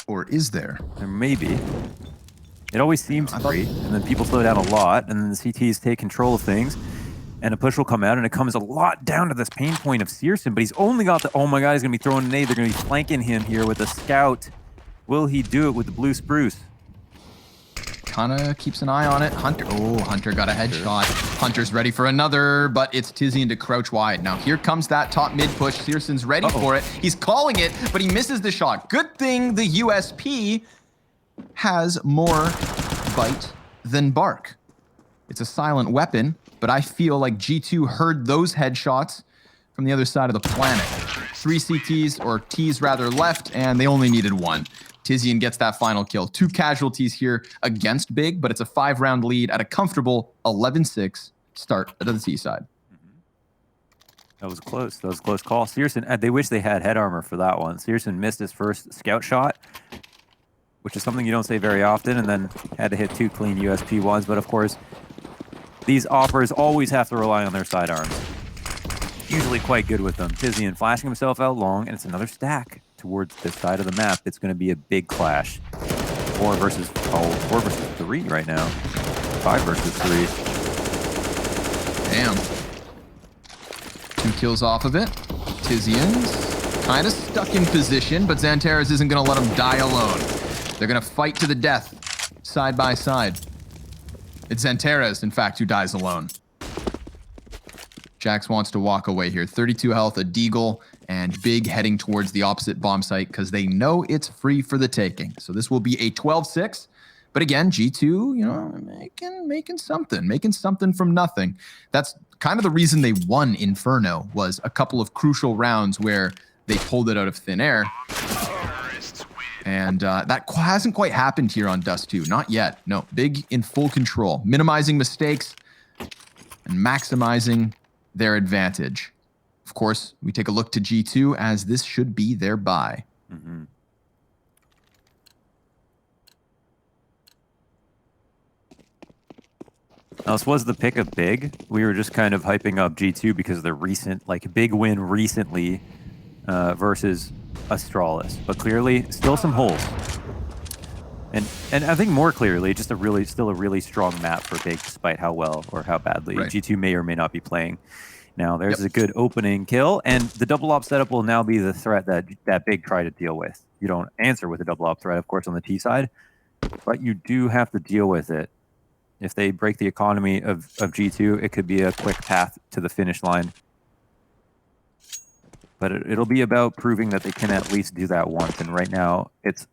Speaker 4: Or is there?
Speaker 5: There may be. It always seems free, and then people slow down a lot, and then the CTs take control of things, and a push will come out, and it comes a lot down to this pain point of Searson, but he's only got the, oh my god, he's going to be throwing an nade. They're going to be flanking him here with a scout. Will he do it with the blue spruce?
Speaker 4: Kinda keeps an eye on it. Hunter, oh, Hunter got a headshot. Hunter's ready for another, but it's Tizian to crouch wide. Now here comes that top mid push. Searson's ready for it. He's calling it, but he misses the shot. Good thing the USP has more bite than bark. It's a silent weapon, but I feel like G2 heard those headshots from the other side of the planet. 3 CTs, or Ts rather, left, and they only needed 1. Tizian gets that final kill. 2 casualties here against Big, but it's a 5-round lead at a comfortable 11-6 start to the T side.
Speaker 5: That was close. That was a close call. Searson, they wish they had head armor for that one. Searson missed his first scout shot, which is something you don't say very often, and then had to hit 2 clean USP ones. But of course, these offers always have to rely on their sidearms. Usually quite good with them. Tizian flashing himself out long, and it's another stack towards this side of the map. It's going to be a big clash. 4 versus 3 right now. 5 versus 3.
Speaker 4: Damn. 2 kills off of it. Tizian's kind of stuck in position, but Xantares isn't going to let him die alone. They're going to fight to the death, side by side. It's Xantares, in fact, who dies alone. Jax wants to walk away here. 32 health, a deagle, and Big heading towards the opposite bomb site because they know it's free for the taking. So this will be a 12-6. But again, G2, you know, making something from nothing. That's kind of the reason they won Inferno, was a couple of crucial rounds where they pulled it out of thin air. And that hasn't quite happened here on Dust 2. Not yet. No, Big in full control, minimizing mistakes and maximizing their advantage. Of course, we take a look to G2 as this should be their bye.
Speaker 5: Mm-hmm. Now, this was the pick of Big. We were just kind of hyping up G2 because of their recent, like, big win recently versus Astralis. But clearly, still some holes. And I think more clearly, just still a really strong map for Big, despite how well or how badly G2 may or may not be playing. Now, there's a good opening kill, and the double op setup will now be the threat that Big try to deal with. You don't answer with a double op threat, of course, on the T side, but you do have to deal with it. If they break the economy of G2, it could be a quick path to the finish line. But it'll be about proving that they can at least do that once. And right now, it's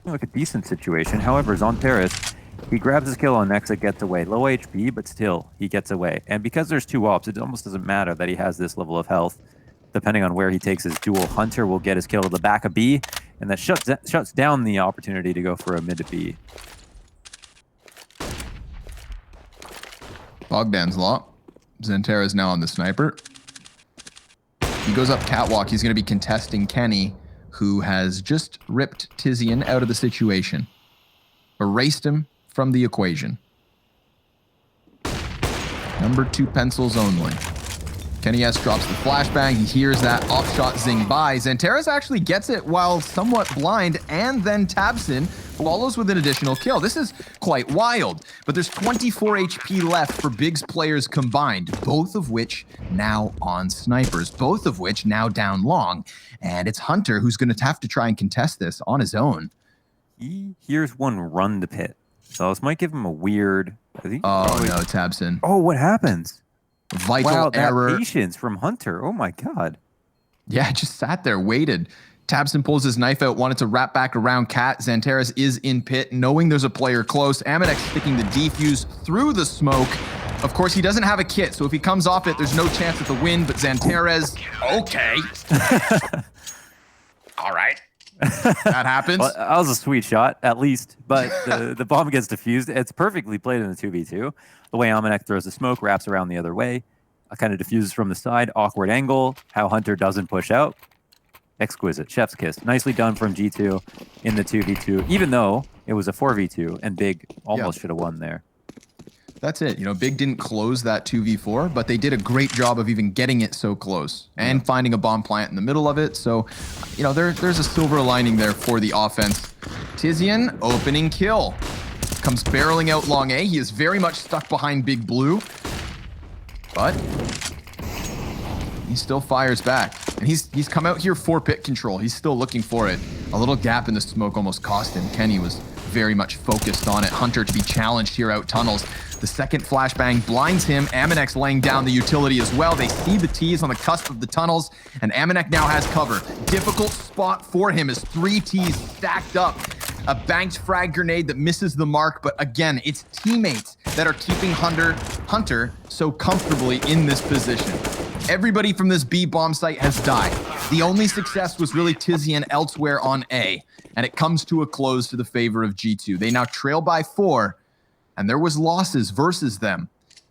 Speaker 5: like a decent situation. However, Zonteris, he grabs his kill on Nexa, gets away. Low HP, but still, he gets away. And because there's 2 ops, it almost doesn't matter that he has this level of health. Depending on where he takes his duel, Hunter will get his kill to the back of B, and that shuts down the opportunity to go for a mid to B.
Speaker 4: Bogdan's Law. Zantera is now on the sniper. He goes up catwalk. He's going to be contesting Kenny, who has just ripped Tizian out of the situation. Erased him from the equation. Number 2 pencils only. Kenny S drops the flashbang. He hears that off-shot zing by. Zanteras actually gets it while somewhat blind, and then Tabson follows with an additional kill. This is quite wild, but there's 24 HP left for Big's players combined, both of which now on snipers, both of which now down long. And it's Hunter who's going to have to try and contest this on his own.
Speaker 5: He hears one run to pit. So this might give him a weird...
Speaker 4: Oh, no, Tabson.
Speaker 5: Oh, what happens?
Speaker 4: Vital error.
Speaker 5: That patience from Hunter. Oh my god.
Speaker 4: Yeah, just sat there, waited. Tabson pulls his knife out, wanted to wrap back around Cat. Zanteras is in pit, knowing there's a player close. Amadex sticking the defuse through the smoke. Of course, he doesn't have a kit, so if he comes off it, there's no chance at the win, but Zanteras, okay. All right. That happens.
Speaker 5: Well, that was a sweet shot, at least. But the bomb gets defused. It's perfectly played in the 2v2. The way Amanek throws the smoke, wraps around the other way. Kind of diffuses from the side. Awkward angle. How Hunter doesn't push out. Exquisite. Chef's kiss. Nicely done from G2 in the 2v2. Even though it was a 4v2 and Big almost should have won there.
Speaker 4: That's it. You know, Big didn't close that 2v4, but they did a great job of even getting it so close and finding a bomb plant in the middle of it. So, you know, there's a silver lining there for the offense. Tizian, opening kill. Comes barreling out long A. He is very much stuck behind Big Blue. But he still fires back. And he's come out here for pit control. He's still looking for it. A little gap in the smoke almost cost him. Kenny was very much focused on it. Hunter to be challenged here out tunnels. The second flashbang blinds him. Amanek laying down the utility as well. They see the T's on the cusp of the tunnels, and Amanek now has cover. Difficult spot for him as 3 T's stacked up. A banked frag grenade that misses the mark, but again, it's teammates that are keeping Hunter so comfortably in this position. Everybody from this B bomb site has died. The only success was really Tizian elsewhere on A, and it comes to a close to the favor of G2. They now trail by 4, and there was losses versus them,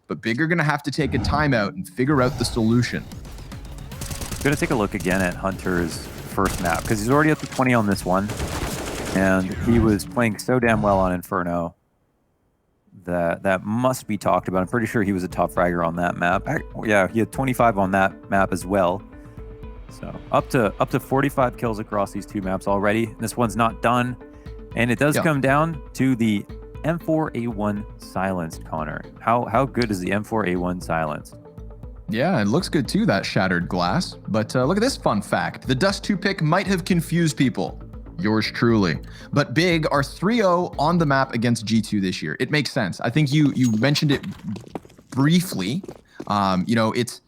Speaker 4: but Big are going to have to take a timeout and figure out the solution.
Speaker 5: I'm going to take a look again at Hunter's first map, because he's already up to 20 on this one, and he was playing so damn well on Inferno that must be talked about. I'm pretty sure he was a top fragger on that map. Yeah, he had 25 on that map as well. So up to 45 kills across these 2 maps already. This one's not done, and it does come down to the M4A1 silenced, Connor. How good is the M4A1 silenced?
Speaker 4: Yeah, it looks good too, that shattered glass. But look at this fun fact. The Dust 2 pick might have confused people. Yours truly. But Big are 3-0 on the map against G2 this year. It makes sense. I think you mentioned it briefly. You know, it's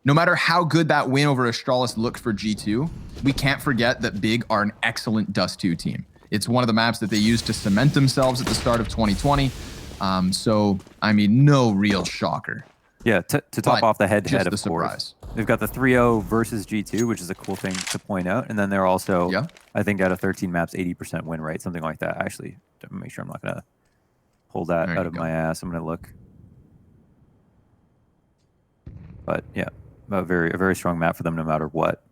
Speaker 4: no matter how good that win over Astralis looked for G2, we can't forget that Big are an excellent Dust 2 team. It's one of the maps that they used to cement themselves at the start of 2020. So, I mean, no real shocker.
Speaker 5: Yeah, to top off the head-to-head, of
Speaker 4: course.
Speaker 5: They've got the 3-0 versus G2, which is a cool thing to point out. And then they're also, I think, out of 13 maps, 80% win rate, something like that. Actually, to make sure I'm not going to pull that out of my ass. I'm going to look. But yeah, a very strong map for them no matter what.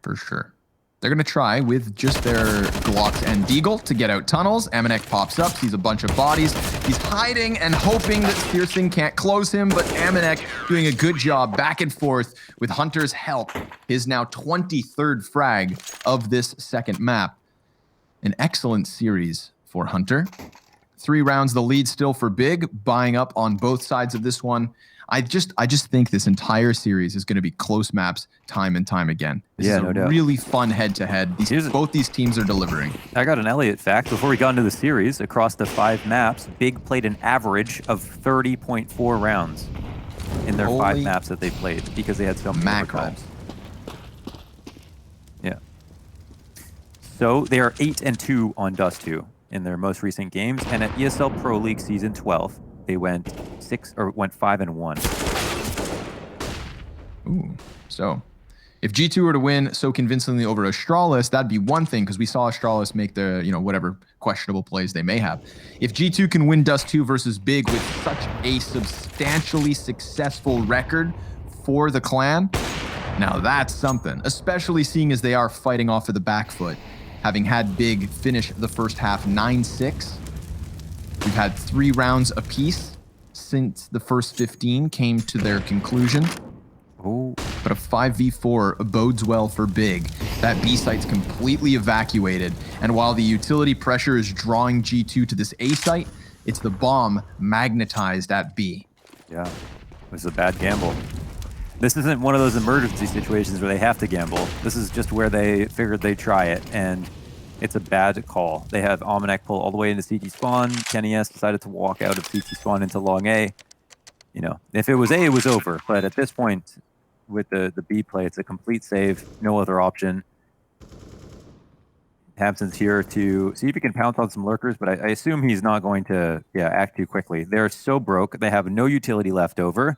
Speaker 4: For sure. They're going to try with just their Glocks and Deagle to get out tunnels. Amanek pops up, sees a bunch of bodies. He's hiding and hoping that Searson can't close him, but Amanek doing a good job back and forth with Hunter's help. His now 23rd frag of this second map. An excellent series for Hunter. 3 rounds, the lead still for Big, buying up on both sides of this one. I just think this entire series is going to be close maps time and time again. This is
Speaker 5: no
Speaker 4: a
Speaker 5: doubt.
Speaker 4: really fun head-to-head. Both these teams are delivering.
Speaker 5: I got an Elliott fact. Before we got into the series, across the 5 maps, Big played an average of 30.4 rounds in their 5 maps that they played because they had so many overtimes. Yeah. So they are 8-2 on Dust 2 in their most recent games, and at ESL Pro League Season 12, they went 5-1.
Speaker 4: Ooh, so if G2 were to win so convincingly over Astralis, that'd be one thing because we saw Astralis make the, whatever questionable plays they may have. If G2 can win Dust 2 versus Big with such a substantially successful record for the clan, now that's something, especially seeing as they are fighting off of the back foot, having had Big finish the first half 9-6. We've had 3 rounds apiece since the first 15 came to their conclusion.
Speaker 5: Oh,
Speaker 4: but a 5v4 bodes well for Big. That B site's completely evacuated, and while the utility pressure is drawing G2 to this A site, it's the bomb magnetized at B.
Speaker 5: Yeah, it was a bad gamble. This isn't one of those emergency situations where they have to gamble. This is just where they figured they'd try it, and it's a bad call. They have Almanac pull all the way into CT spawn. Kenny S decided to walk out of CT spawn into long A. If it was A, it was over. But at this point, with the B play, it's a complete save. No other option. Hampton's here to see if he can pounce on some lurkers, but I assume he's not going to act too quickly. They're so broke. They have no utility left over.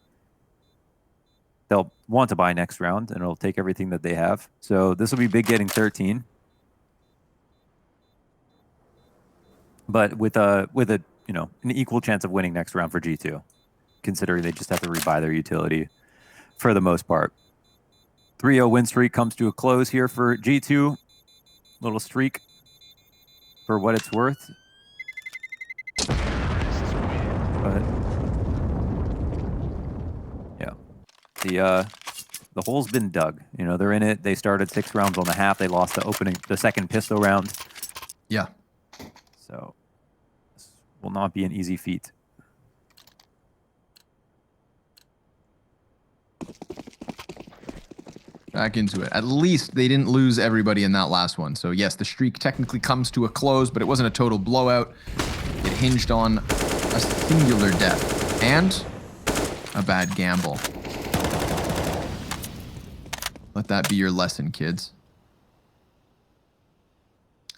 Speaker 5: They'll want to buy next round, and it'll take everything that they have. So this will be Big getting 13. But with an equal chance of winning next round for G2, considering they just have to rebuy their utility for the most part. 3-0 win streak comes to a close here for G2. Little streak for what it's worth. But yeah, the hole's been dug. They're in it. They started 6 rounds on the half. They lost the second pistol round.
Speaker 4: Yeah.
Speaker 5: So this will not be an easy feat.
Speaker 4: Back into it. At least they didn't lose everybody in that last one. So yes, the streak technically comes to a close, but it wasn't a total blowout. It hinged on a singular death and a bad gamble. Let that be your lesson, kids.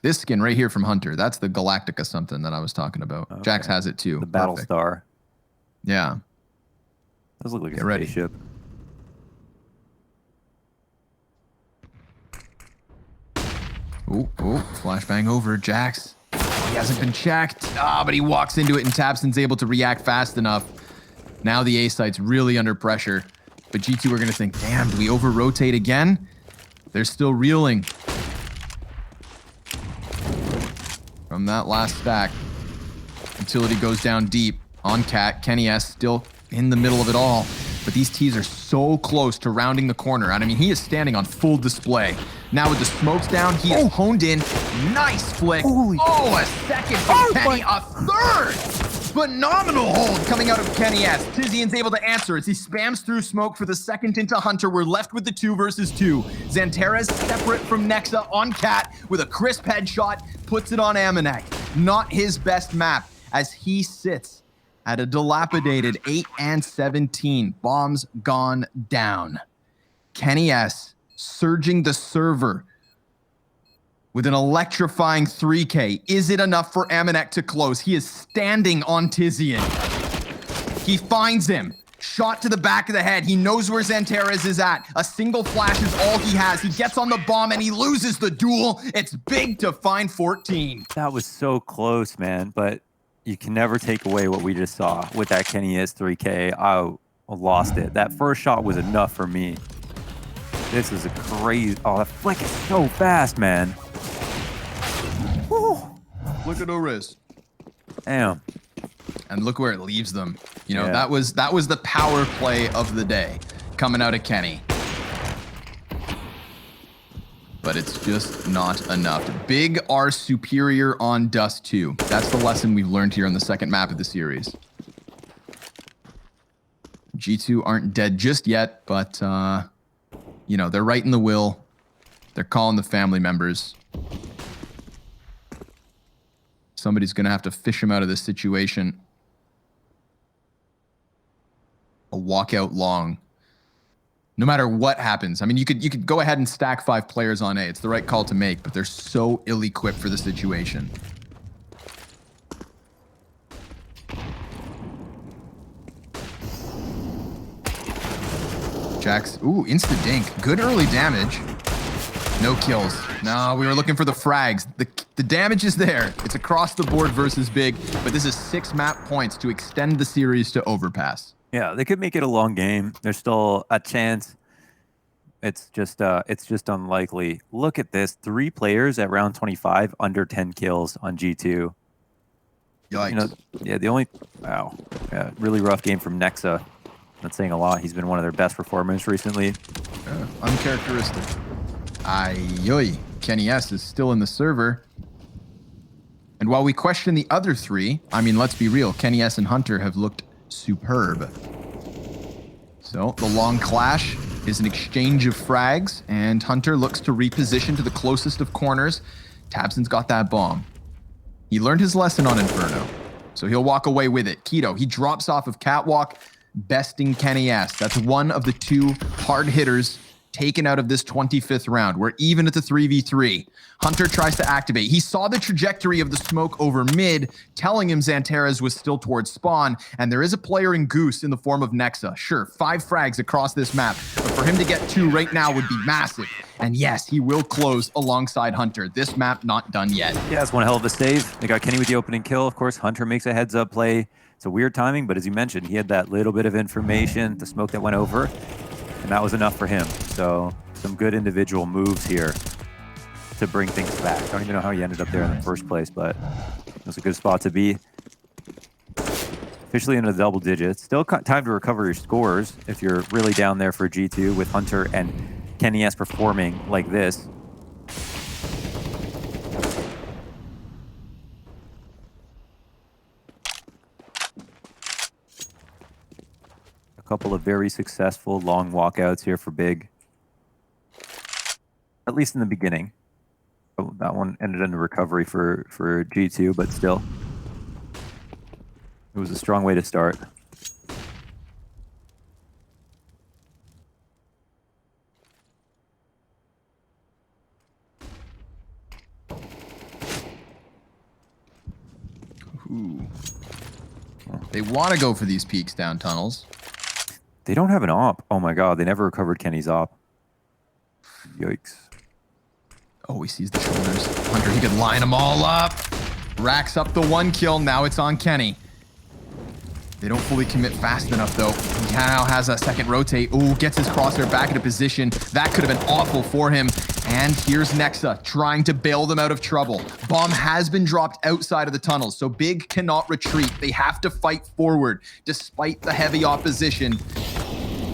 Speaker 4: This skin right here from Hunter, that's the Galactica something that I was talking about. Okay. Jax has it too.
Speaker 5: The Battle Star.
Speaker 4: Yeah.
Speaker 5: Does look like
Speaker 4: Get
Speaker 5: a
Speaker 4: ready.
Speaker 5: spaceship.
Speaker 4: Ooh, flashbang over Jax. He hasn't been checked. But he walks into it and Tabson's able to react fast enough. Now the A site's really under pressure. But G2 are going to think, damn, do we over-rotate again? They're still reeling. From that last stack, utility goes down deep on Cat. Kenny S still in the middle of it all. But these T's are so close to rounding the corner. And I mean, he is standing on full display. Now with the smokes down, he is honed in. Nice flick. A second from Kenny. A third. Phenomenal hold coming out of Kenny S. Tizian's able to answer as he spams through smoke for the second into Hunter. We're left with the 2 versus 2. Xanterra's separate from Nexa on Cat with a crisp headshot. Puts it on Amanek. Not his best map as he sits at a dilapidated 8-17. Bombs gone down. Kenny S surging the server with an electrifying 3K. Is it enough for Amanek to close? He is standing on Tizian. He finds him. Shot to the back of the head. He knows where Xanterra's is at. A single flash is all he has. He gets on the bomb and he loses the duel. It's big to find 14.
Speaker 5: That was so close, man. But you can never take away what we just saw with that Kenny S 3K. I lost it. That first shot was enough for me. This is a crazy... Oh, that flick is so fast, man. Woo.
Speaker 4: Look at Oriz.
Speaker 5: Damn.
Speaker 4: And look where it leaves them. That was the power play of the day coming out of Kenny. but it's just not enough. Big are superior on Dust 2. That's the lesson we've learned here on the second map of the series. G2 aren't dead just yet, but, you know, they're right in the will. They're calling the family members. Somebody's going to have to fish him out of this situation. A walkout long. No matter what happens. I mean, you could go ahead and stack 5 players on A. It's the right call to make, but they're so ill-equipped for the situation. Jax, ooh, insta-dink. Good early damage. No kills. No, we were looking for the frags. The damage is there. It's across the board versus Big, but this is 6 map points to extend the series to Overpass.
Speaker 5: Yeah, they could make it a long game. There's still a chance. It's just unlikely. Look at this. 3 players at round 25 under 10 kills on G2.
Speaker 4: Yikes.
Speaker 5: You know, yeah, the only really rough game from Nexa. Not saying a lot. He's been one of their best performers recently.
Speaker 4: Uncharacteristic. Ayoy. Kenny S is still in the server. And while we question the other 3, I mean, let's be real. Kenny S and Hunter have looked superb. So the long clash is an exchange of frags, and Hunter looks to reposition to the closest of corners. Tabson's got that bomb. He learned his lesson on Inferno, so he'll walk away with it. Keto, he drops off of Catwalk, besting Kenny S. That's one of the 2 hard hitters taken out of this 25th round. We're even at the 3v3. Hunter tries to activate. He saw the trajectory of the smoke over mid, telling him Xantares was still towards spawn, and there is a player in Goose in the form of Nexa. Sure, 5 frags across this map, but for him to get 2 right now would be massive. And yes, he will close alongside Hunter. This map not done yet.
Speaker 5: Yeah, it's one hell of a save. They got Kenny with the opening kill. Of course, Hunter makes a heads-up play. It's a weird timing, but as you mentioned, he had that little bit of information, the smoke that went over, and that was enough for him. So some good individual moves here to bring things back. Don't even know how he ended up there in the first place, but it was a good spot to be. Officially into the double digits. Still time to recover your scores if you're really down there for G2 with Hunter and Kenny S performing like this. A couple of very successful long walkouts here for Big. At least in the beginning. Oh, that one ended in a recovery for G2, but still. It was a strong way to start.
Speaker 4: Ooh. They want to go for these peaks down tunnels.
Speaker 5: They don't have an op. Oh my god, they never recovered Kenny's op. Yikes.
Speaker 4: Oh, he sees the shoulders. Hunter, he could line them all up. Racks up the 1 kill. Now it's on Kenny. They don't fully commit fast enough, though. He now has a second rotate. Ooh, gets his crosshair back into position. That could have been awful for him. And here's Nexa trying to bail them out of trouble. Bomb has been dropped outside of the tunnels, so Big cannot retreat. They have to fight forward despite the heavy opposition.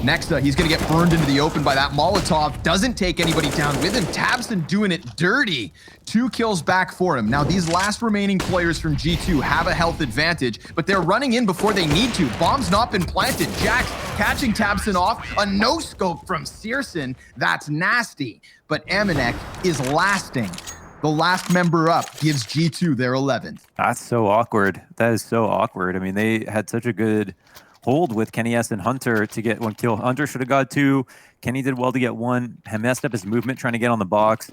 Speaker 4: Nexa, he's going to get burned into the open by that Molotov. Doesn't take anybody down with him. Tabson doing it dirty. 2 kills back for him. Now, these last remaining players from G2 have a health advantage, but they're running in before they need to. Bomb's not been planted. Jax catching Tabson off. A no-scope from Searson. That's nasty. But Amanek is lasting. The last member up gives G2 their 11th.
Speaker 5: That's so awkward. That is so awkward. I mean, they had such a good hold with Kenny S and Hunter to get 1 kill. Hunter should have got 2. Kenny did well to get 1. He messed up his movement trying to get on the box.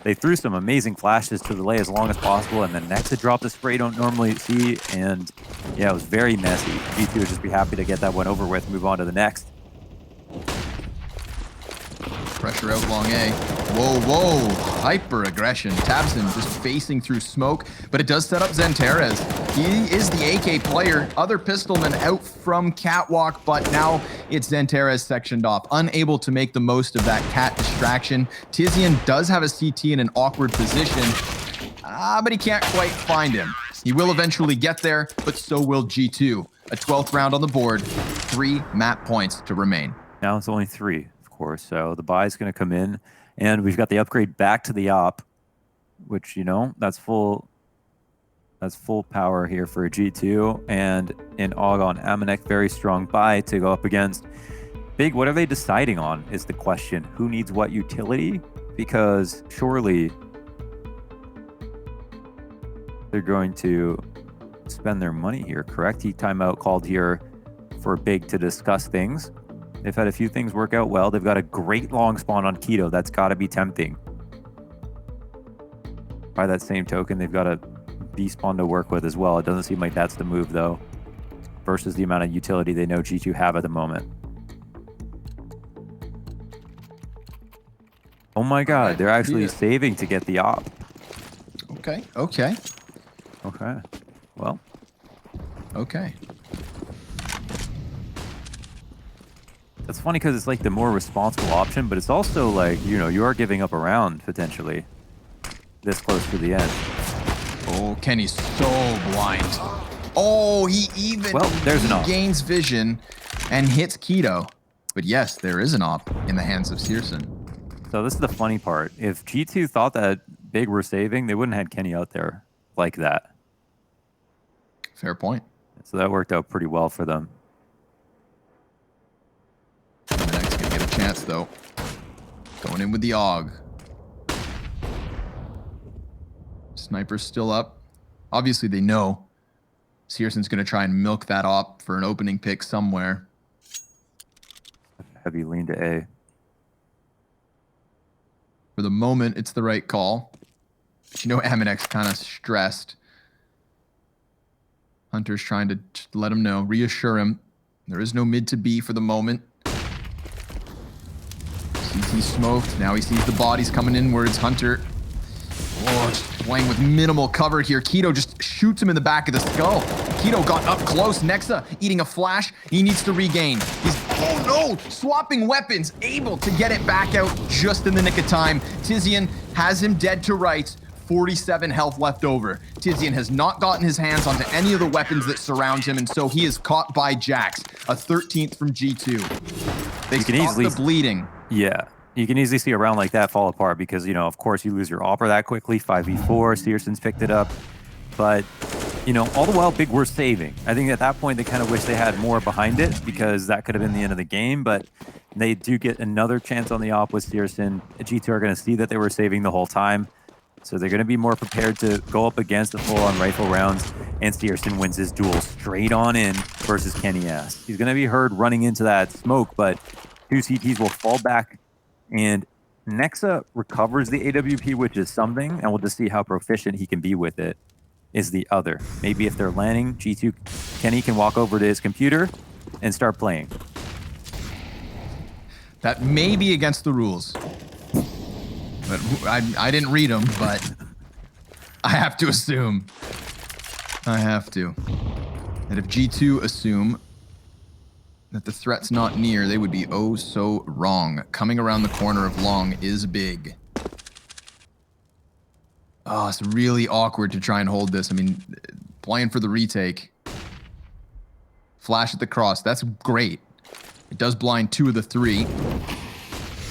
Speaker 5: They threw some amazing flashes to delay as long as possible, and then Nexa dropped a spray you don't normally see, and yeah, it was very messy. G2 would just be happy to get that one over with, move on to the next.
Speaker 4: Pressure out long A. Whoa, whoa. Hyper aggression. Tabson just facing through smoke, but it does set up Xantares. He is the AK player. Other pistolman out from Catwalk, but now it's Xantares sectioned off. Unable to make the most of that cat distraction. Tizian does have a CT in an awkward position, but he can't quite find him. He will eventually get there, but so will G2. A 12th round on the board. 3 map points to remain.
Speaker 5: Now it's only 3. Course. So the buy is going to come in And we've got the upgrade back to the op, which, that's full power here for a G2. And an AUG on Amanek, very strong buy to go up against Big. What are they deciding on is the question. Who needs what utility? Because surely they're going to spend their money here, correct? Timeout called here for Big to discuss things. They've had a few things work out well. They've got a great long spawn on Keto. That's got to be tempting. By that same token, they've got a B spawn to work with as well. It doesn't seem like that's the move, though, versus the amount of utility they know G2 have at the moment. Oh my God, they're actually saving to get the op.
Speaker 4: Okay.
Speaker 5: Okay. Well.
Speaker 4: Okay.
Speaker 5: That's funny because it's like the more responsible option, but it's also like, you are giving up a round potentially this close to the end.
Speaker 4: Oh, Kenny's so blind. Oh, he even
Speaker 5: there's an op.
Speaker 4: gains vision and hits Keto. But yes, there is an op in the hands of Searson.
Speaker 5: So this is the funny part. If G2 thought that Big were saving, they wouldn't have had Kenny out there like that.
Speaker 4: Fair point.
Speaker 5: So that worked out pretty well for them.
Speaker 4: Next gonna get a chance though. Going in with the AUG. Sniper's still up. Obviously they know Searson's gonna try and milk that op for an opening pick somewhere.
Speaker 5: Heavy lean to A.
Speaker 4: For the moment, it's the right call. But Amanek's kind of stressed. Hunter's trying to let him know, reassure him. There is no mid to B for the moment. CT smoked. Now he sees the bodies coming inwards. Hunter, just playing with minimal cover here. Keto just shoots him in the back of the skull. Keto got up close. Nexa eating a flash. He needs to regain. Swapping weapons, able to get it back out just in the nick of time. Tizian has him dead to rights. 47 health left over. Tizian has not gotten his hands onto any of the weapons that surround him, and so he is caught by Jax, a 13th from G2. They stop the bleeding.
Speaker 5: Yeah, you can easily see a round like that fall apart because, of course, you lose your Opera that quickly. 5v4, Searson's picked it up. But, all the while, Big were saving. I think at that point, they kind of wish they had more behind it because that could have been the end of the game. But they do get another chance on the op with Searson. G2 are going to see that they were saving the whole time. So they're going to be more prepared to go up against the full-on rifle rounds. And Searson wins his duel straight on in versus Kenny S. He's going to be heard running into that smoke, but 2 CTs will fall back. And Nexa recovers the AWP, which is something. And we'll just see how proficient he can be with it. Is the other. Maybe if they're landing, G2 Kenny can walk over to his computer and start playing.
Speaker 4: That may be against the rules. But I didn't read them, but I have to assume. I have to. That if G2 assume that the threat's not near, they would be oh so wrong. Coming around the corner of Long is Big. Oh, it's really awkward to try and hold this. I mean, playing for the retake. Flash at the cross. That's great. It does blind 2 of the 3.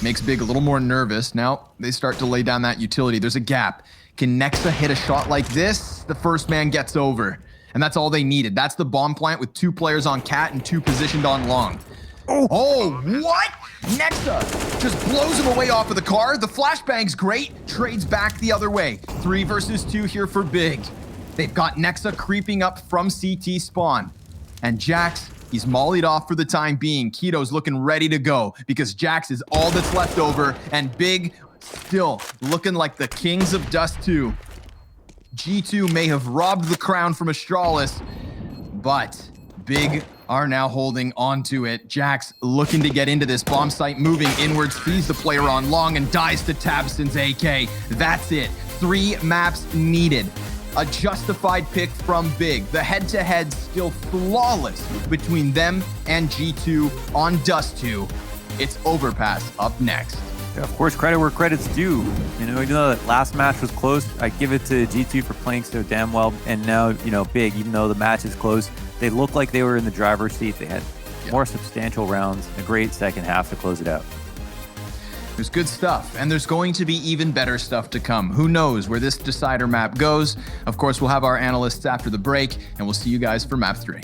Speaker 4: Makes Big a little more nervous. Now they start to lay down that utility. There's a gap. Can Nexa hit a shot like this? The first man gets over. And that's all they needed. That's the bomb plant with 2 players on Cat and 2 positioned on Long. Oh, what? Nexa just blows him away off of the car. The flashbang's great. Trades back the other way. 3 versus 2 here for Big. They've got Nexa creeping up from CT spawn. And Jax, he's mollied off for the time being. Keto's looking ready to go because Jax is all that's left over. And Big still looking like the kings of Dust 2. G2 may have robbed the crown from Astralis, but Big are now holding on to it. Jax looking to get into this bomb site, moving inwards, sees the player on Long and dies to Tabson's AK. That's it. 3 maps needed. A justified pick from Big. The head-to-head still flawless between them and G2 on Dust 2. It's Overpass up next.
Speaker 5: Yeah, of course, credit where credit's due. Even though that last match was close, I give it to G2 for playing so damn well. And now, Big, even though the match is close, they look like they were in the driver's seat. They had more substantial rounds, a great second half to close it out.
Speaker 4: There's good stuff, and there's going to be even better stuff to come. Who knows where this decider map goes? Of course, we'll have our analysts after the break, and we'll see you guys for map 3.